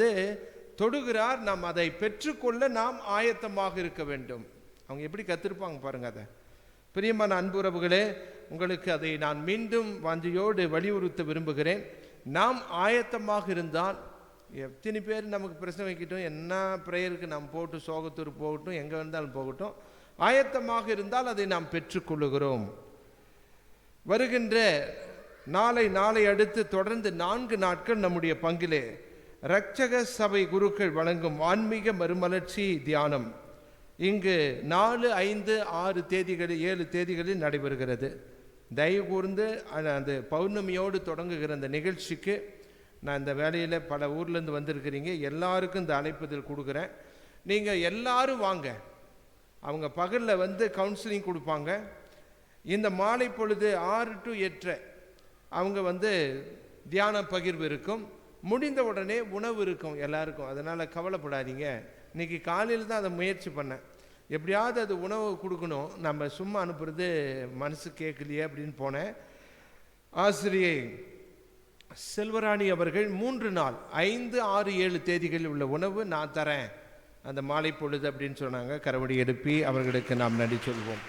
தொடுகிறார், நாம் அதை பெற்றுக்கொள்ள நாம் ஆயத்தமாக இருக்க வேண்டும். அவங்க எப்படி கத்திருப்பாங்க பாருங்க. அதை பிரியமான அன்புறவுகளே, உங்களுக்கு அதை நான் மீண்டும் வாஞ்சியோடு வலியுறுத்த விரும்புகிறேன். நாம் ஆயத்தமாக இருந்தால், எத்தனை பேர் நமக்கு பிரச்சனை வைக்கட்டும், என்ன ப்ரேயருக்கு நாம் போட்டு சோகத்தூர் போகட்டும், எங்கே வந்தாலும் போகட்டும், ஆயத்தமாக இருந்தால் அதை நாம் பெற்றுக்கொள்ளுகிறோம். வருகின்ற நாளை அடுத்து தொடர்ந்து 4 நாட்கள் நம்முடைய பங்கிலே இரட்சக சபை குருக்கள் வழங்கும் ஆன்மீக மறுமலர்ச்சி தியானம். இங்கு 4, 5, 6 தேதிகளில் 7 தேதிகளில் நடைபெறுகிறது. தயவு கூர்ந்து அந்த பௌர்ணமியோடு தொடங்குகிற அந்த நிகழ்ச்சிக்கு நான் இந்த வேலையில் பல ஊர்லேருந்து வந்திருக்கிறீங்க, எல்லாருக்கும் இந்த அழைப்புதல் கொடுக்குறேன். நீங்கள் எல்லாரும் வாங்க. அவங்க பகலில் வந்து கவுன்சிலிங் கொடுப்பாங்க. இந்த மாலை பொழுது 6 to 8 அவங்க வந்து தியான பகிர்வு இருக்கும். முடிந்த உடனே உணவு இருக்கும் எல்லாருக்கும். அதனால் கவலைப்படாதீங்க. இன்றைக்கி காலையில் தான் அதை முயற்சி பண்ணேன், எப்படியாவது அது உணவு கொடுக்கணும், நம்ம சும்மா அனுப்புறது மனசு கேட்கலையே அப்படின்னு போனேன். ஆசிரியை செல்வராணி அவர்கள் 3 நாள் 5, 6, 7 தேதிகளில் உள்ள உணவு நான் தரேன் அந்த மாலை பொழுது அப்படின்னு சொன்னாங்க. கரவடி எழுப்பி அவர்களுக்கு நாம் நன்றி சொல்வோம்.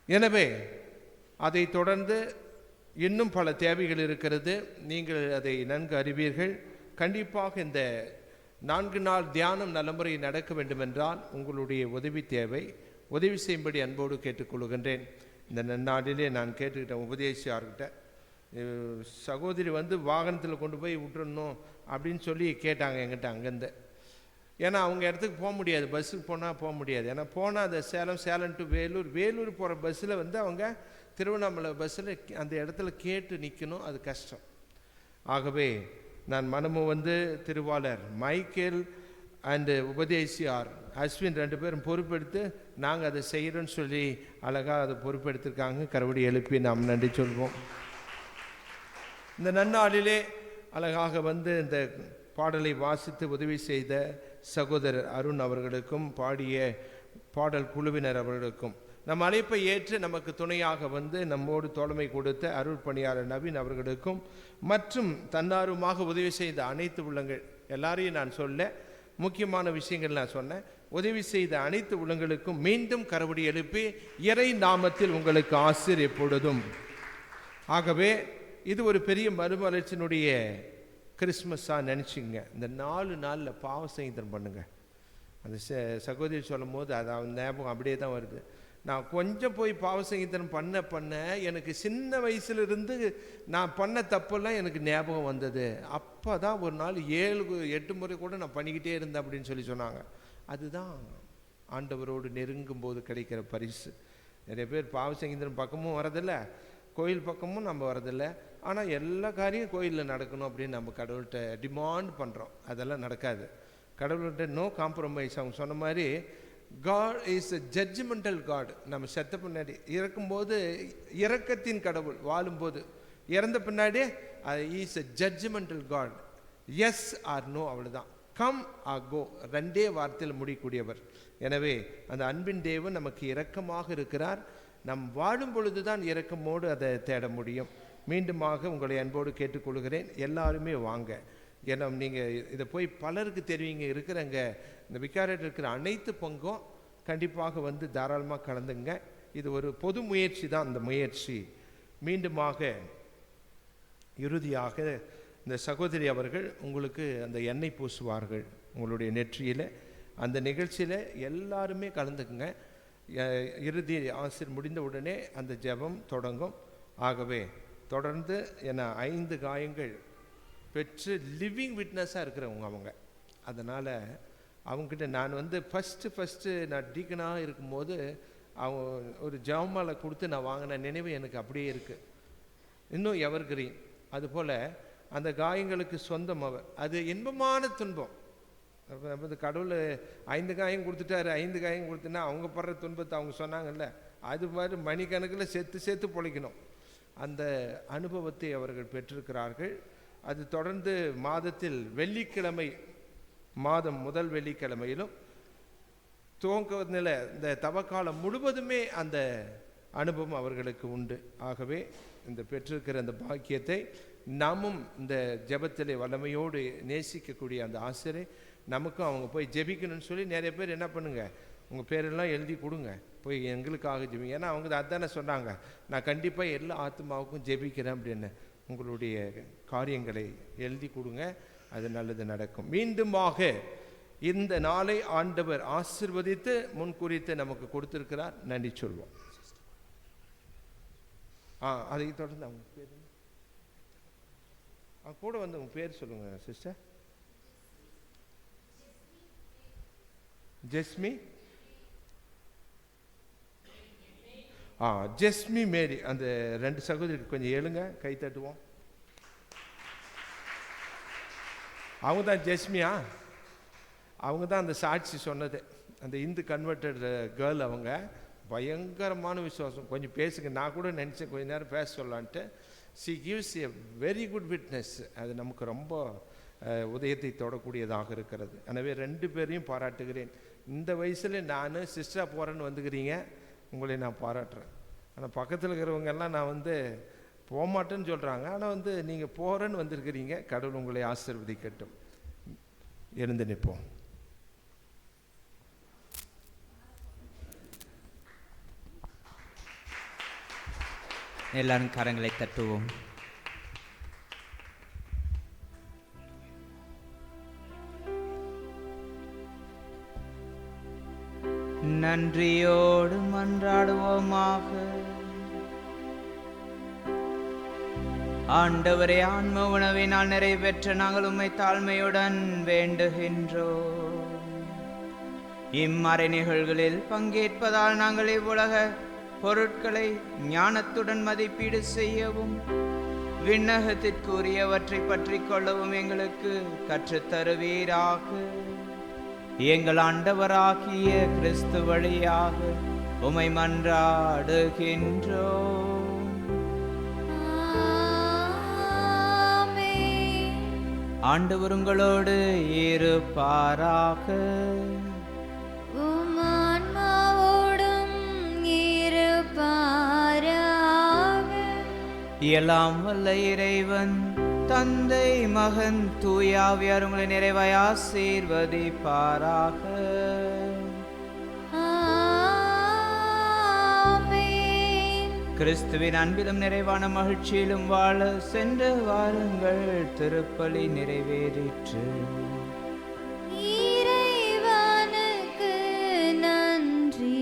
எனவே அதை தொடர்ந்து இன்னும் பல தேவைகள் இருக்கிறது. நீங்கள் அதை நன்கு அறிவீர்கள். கண்டிப்பாக இந்த 4 நாள் தியானம் நல்லமுறை நடக்க வேண்டுமென்றால் உங்களுடைய உதவி தேவை. உதவி செய்யும்படி அன்போடு கேட்டுக்கொள்கின்றேன். இந்த நன்னாளிலே நான் கேட்டுக்கிட்டேன் உபதேசியார்கிட்ட, சகோதரி வந்து வாகனத்தில் கொண்டு போய் விட்டுறணும் அப்படின்னு சொல்லி கேட்டாங்க என்கிட்ட அங்கேருந்து. ஏன்னா அவங்க இடத்துக்கு போக முடியாது, பஸ்ஸுக்கு போனால் போக முடியாது. ஏன்னா போனால் அந்த சேலம் டு வேலூர் போகிற பஸ்ஸில் வந்து அவங்க திருவண்ணாமலை பஸ்ஸில் அந்த இடத்துல கேட்டு நிற்கணும், அது கஷ்டம். ஆகவே நான் மனமும் வந்து திருவாளர் மைக்கேல் அண்டு உபதேசியார் அஸ்வின் 2 பேரும் பொறுப்பெடுத்து நாங்கள் அதை செய்கிறோன்னு சொல்லி அழகாக அதை பொறுப்பெடுத்திருக்காங்க. கரவடி எழுப்பி நாம் நன்றி சொல்வோம். இந்த நன்னாளிலே அழகாக வந்து இந்த பாடலை வாசித்து உதவி செய்த சகோதரர் அருண் அவர்களுக்கும் பாடிய பாடல் குழுவினர் அவர்களுக்கும் நம் அழைப்பை ஏற்று நமக்கு துணையாக வந்து நம்மோடு தோழமை கொடுத்த அருள் பணியாளர் நவீன் அவர்களுக்கும் மற்றும் தன்னார்வமாக உதவி செய்த அனைத்து உள்ளங்கள் எல்லாரையும் நான் சொல்ல முக்கியமான விஷயங்கள் நான் சொன்னேன். உதவி செய்த அனைத்து உள்ளங்களுக்கும் மீண்டும் கரவடி எழுப்பி இறை நாமத்தில் உங்களுக்கு ஆசீர் எப்பொழுதும். ஆகவே இது ஒரு பெரிய மறுமலர்ச்சியினுடைய கிறிஸ்மஸாக நினச்சிங்க. இந்த 4 நாளில் பாவ சங்கீதம் பண்ணுங்க. அந்த சகோதரி சொல்லும் போது அது அவன் ஞாபகம் அப்படியே தான் வருது. நான் கொஞ்சம் போய் பாவ சங்கீதம் பண்ண எனக்கு சின்ன வயசுலேருந்து நான் பண்ண தப்பெல்லாம் எனக்கு ஞாபகம் வந்தது. அப்போ தான் ஒரு நாள் 7-8 முறை கூட நான் பண்ணிக்கிட்டே இருந்தேன் அப்படின்னு சொல்லி சொன்னாங்க. அதுதான் ஆண்டவரோடு நெருங்கும் போது கிடைக்கிற பரிசு. நிறைய பேர் பாவ சங்கீதம் பக்கமும் வரதில்லை, கோயில் பக்கமும் நம்ம வரதில்லை. ஆனால் எல்லா காரியம் கோயிலில் நடக்கணும் அப்படின்னு நம்ம கடவுள்கிட்ட டிமாண்ட் பண்ணுறோம். அதெல்லாம் நடக்காது. கடவுள்கிட்ட நோ காம்ப்ரமைஸ். அவங்க சொன்ன மாதிரி God is a judgmental God. நம்ம செத்த பின்னாடி இறக்கும்போது இரக்கத்தின் கடவுள், வாழும்போது இறந்த பின்னாடி is a judgmental God. Yes or no, அவ்வளோதான். கம் ஆர் கோ, 2 வார்த்தையில் முடியக்கூடியவர். எனவே அந்த அன்பின் தேவன் நமக்கு இரக்கமாக இருக்கிறார். நம் வாழும் பொழுது தான் இரக்கமோடு அதை தேட முடியும். மீண்டுமாக உங்களை அன்போடு கேட்டுக்கொள்கிறேன், எல்லாருமே வாங்க. ஏன்னா நீங்கள் இதை போய் பலருக்கு தெரிவிங்க. இருக்கிறங்க இந்த விகாரியில் இருக்கிற அனைத்து பங்கும் கண்டிப்பாக வந்து தாராளமாக கலந்துங்க. இது ஒரு பொது முயற்சி தான். அந்த முயற்சி மீண்டுமாக இறுதியாக இந்த சகோதரி அவர்கள் உங்களுக்கு அந்த எண்ணெய் பூசுவார்கள் உங்களுடைய நெற்றியில். அந்த நிகழ்ச்சியில் எல்லாருமே கலந்துக்குங்க. இறுதி ஆசிர் முடிந்த உடனே அந்த ஜெபம் தொடங்கும். ஆகவே தொடர்ந்து என 5 காயங்கள் பெற்று லிவிங் விட்னஸாக இருக்கிறவங்க அவங்க. அதனால் அவங்ககிட்ட நான் வந்து ஃபஸ்ட்டு நான் டீக்கனாக இருக்கும்போது அவங்க ஒரு ஜெபமாலை கொடுத்து நான் வாங்கின நினைவு எனக்கு அப்படியே இருக்குது, இன்னும் எவர் கிரீன். அதுபோல் அந்த காயங்களுக்கு சொந்தம் அவர். அது இன்பமான துன்பம். கடவுள் 5 காயம் கொடுத்துட்டாரு, 5 காயம் கொடுத்துன்னா அவங்க படுற துன்பத்தை அவங்க சொன்னாங்கல்ல, அது மாதிரி மணிக்கணக்கில் சேர்த்து பொழைக்கணும். அந்த அனுபவத்தை அவர்கள் பெற்றிருக்கிறார்கள். அது தொடர்ந்து மாதத்தில் வெள்ளிக்கிழமை, மாதம் முதல் வெள்ளிக்கிழமையிலும் துவங்குவதில் இந்த தவக்காலம் முழுவதுமே அந்த அனுபவம் அவர்களுக்கு உண்டு. ஆகவே இந்த பெற்றிருக்கிற அந்த பாக்கியத்தை நாமும் இந்த ஜெபத்திலே வல்லமையோடு நேசிக்கக்கூடிய அந்த ஆசிரியை நமக்கும் அவங்க போய் ஜெபிக்கணும்னு சொல்லி நிறைய பேர் என்ன பண்ணுங்க, உங்கள் பேரெல்லாம் எழுதி கொடுங்க, போய் எங்களுக்காக ஜெபிங்க. ஏன்னா அவங்க அதானே சொன்னாங்க, நான் கண்டிப்பாக எல்லா ஆத்மாவுக்கும் ஜெபிக்கிறேன் அப்படின்னு. உங்களுடைய காரியங்களை எழுதி கொடுங்க, அது நல்லது நடக்கும். மீண்டுமாக இந்த நாளை ஆண்டவர் ஆசீர்வதித்து முன்குறித்து நமக்கு கொடுத்திருக்கிறார். நன்றி சொல்வோம். அதை தொடர்ந்து அவங்க பேர் கூட வந்து உங்க பேர் சொல்லுங்க சிஸ்டர். ஜெஸ்மி ஜெஸ்மி மேரி, அந்த 2 சகோதரிக்கு கொஞ்சம் எழுங்க, கை தட்டுவோம். அவங்க தான் ஜெஸ்மியா, அவங்க தான் அந்த சாட்சி சொன்னது, அந்த இந்து கன்வெர்டட் கேர்ள். அவங்க பயங்கரமான விசுவாசம். கொஞ்சம் பேசுங்க, நான் கூட நினச்சேன் கொஞ்ச நேரம் பேச சொல்லலான்ட்டு. She gives a very good witness. அது நமக்கு ரொம்ப உதயத்தை தொடக்கூடியதாக இருக்கிறது. எனவே 2 பேரையும் பாராட்டுகிறேன். இந்த வயசில் நான் சிஸ்டராக போகிறேன்னு வந்துக்கிறீங்க, உங்களை நான் பாராட்டுறேன். ஆனால் பக்கத்தில் இருக்கிறவங்க எல்லாம் நான் போகமாட்டேன்னு சொல்கிறாங்க. ஆனால் நீங்கள் போகிறேன்னு வந்திருக்கிறீங்க. கடவுள் உங்களை ஆசீர்வதிக்கட்டும். எழுந்து நிற்போம்.
எல்லாரும் கரங்களை தட்டுவோம். நன்றியோடு மன்றாடுவோமாக. ஆண்டவரே, ஆன்ம உணவினால் நிறைவேற்ற நாங்கள் உம்மை தாழ்மையுடன் வேண்டுகின்றோம். இம்மறை நிகழ்வுகளில் பங்கேற்பதால் நாங்கள் இவ்வுலக பொருட்களை ஞானத்துடன் மதிப்பீடு செய்யவும் விண்ணகத்திற்குரியவற்றை பற்றி கொள்ளவும் எங்களுக்கு கற்றுத்தருவீராக. எங்கள் ஆண்டவராகிய கிறிஸ்து வழியாக உம்மை மன்றாடுகின்றோம். ஆண்டவர் உங்களோடு இருப்பாராக. எல்லாம் வல்ல இறைவன் தந்தை, மகன், தூயாவியார் உங்களை நிறைவாய் ஆசீர்வதிப்பாராக. கிறிஸ்துவின் அன்பிலும் நிறைவான மகிழ்ச்சியிலும் வாழ சென்று வாருங்கள். திருப்பலி நிறைவேறிற்று.
இறைவனுக்கு நன்றி.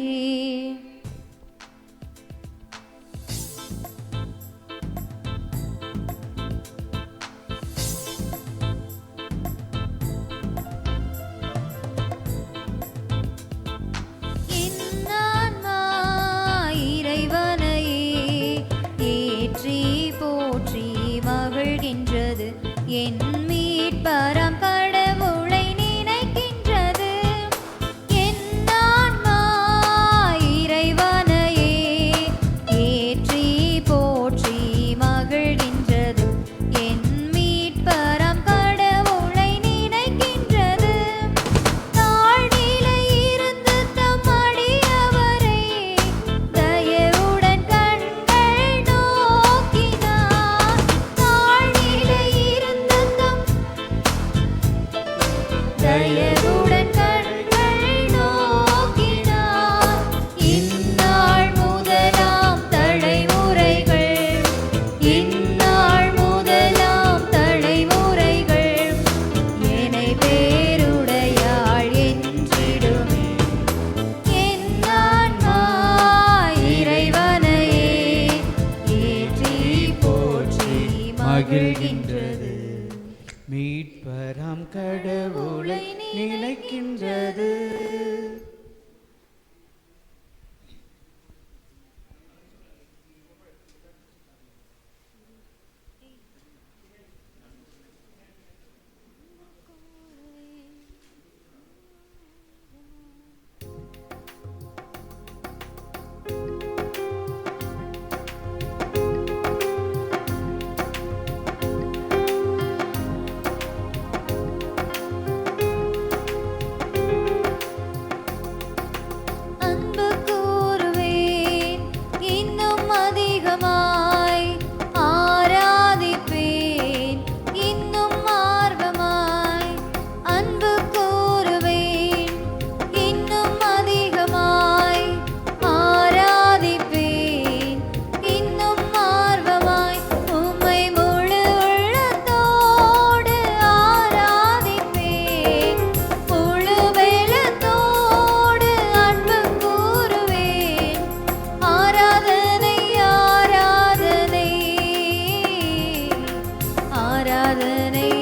என் மீட்பராம் கடவுளை நினைக்கின்றது. என் ஆன்மா இறைவனையே ஏற்றி போற்றி மகிழ்கின்றது. என் மீட்பராம் கடவுளை நினைக்கின்றது. தாழ்நிலை இருந்து தம் அடியவரை தயவுடன் கண்கள் நோக்கினார். தாழ்நிலை தயவுடன் கண்கள் நோக்கினார். இந்நாள் முதலாம் தலைமுறைகள், இந்நாள் முதலாம் தலைமுறைகள் என்னை பேருடையாள் என்றிடுமே. என் ஆன்மா இறைவனையே ஏற்றி போற்றி மகிழ்கின்றது.
மீட்பராம் கடவுளை நினைக்கின்றது. ஆராதனை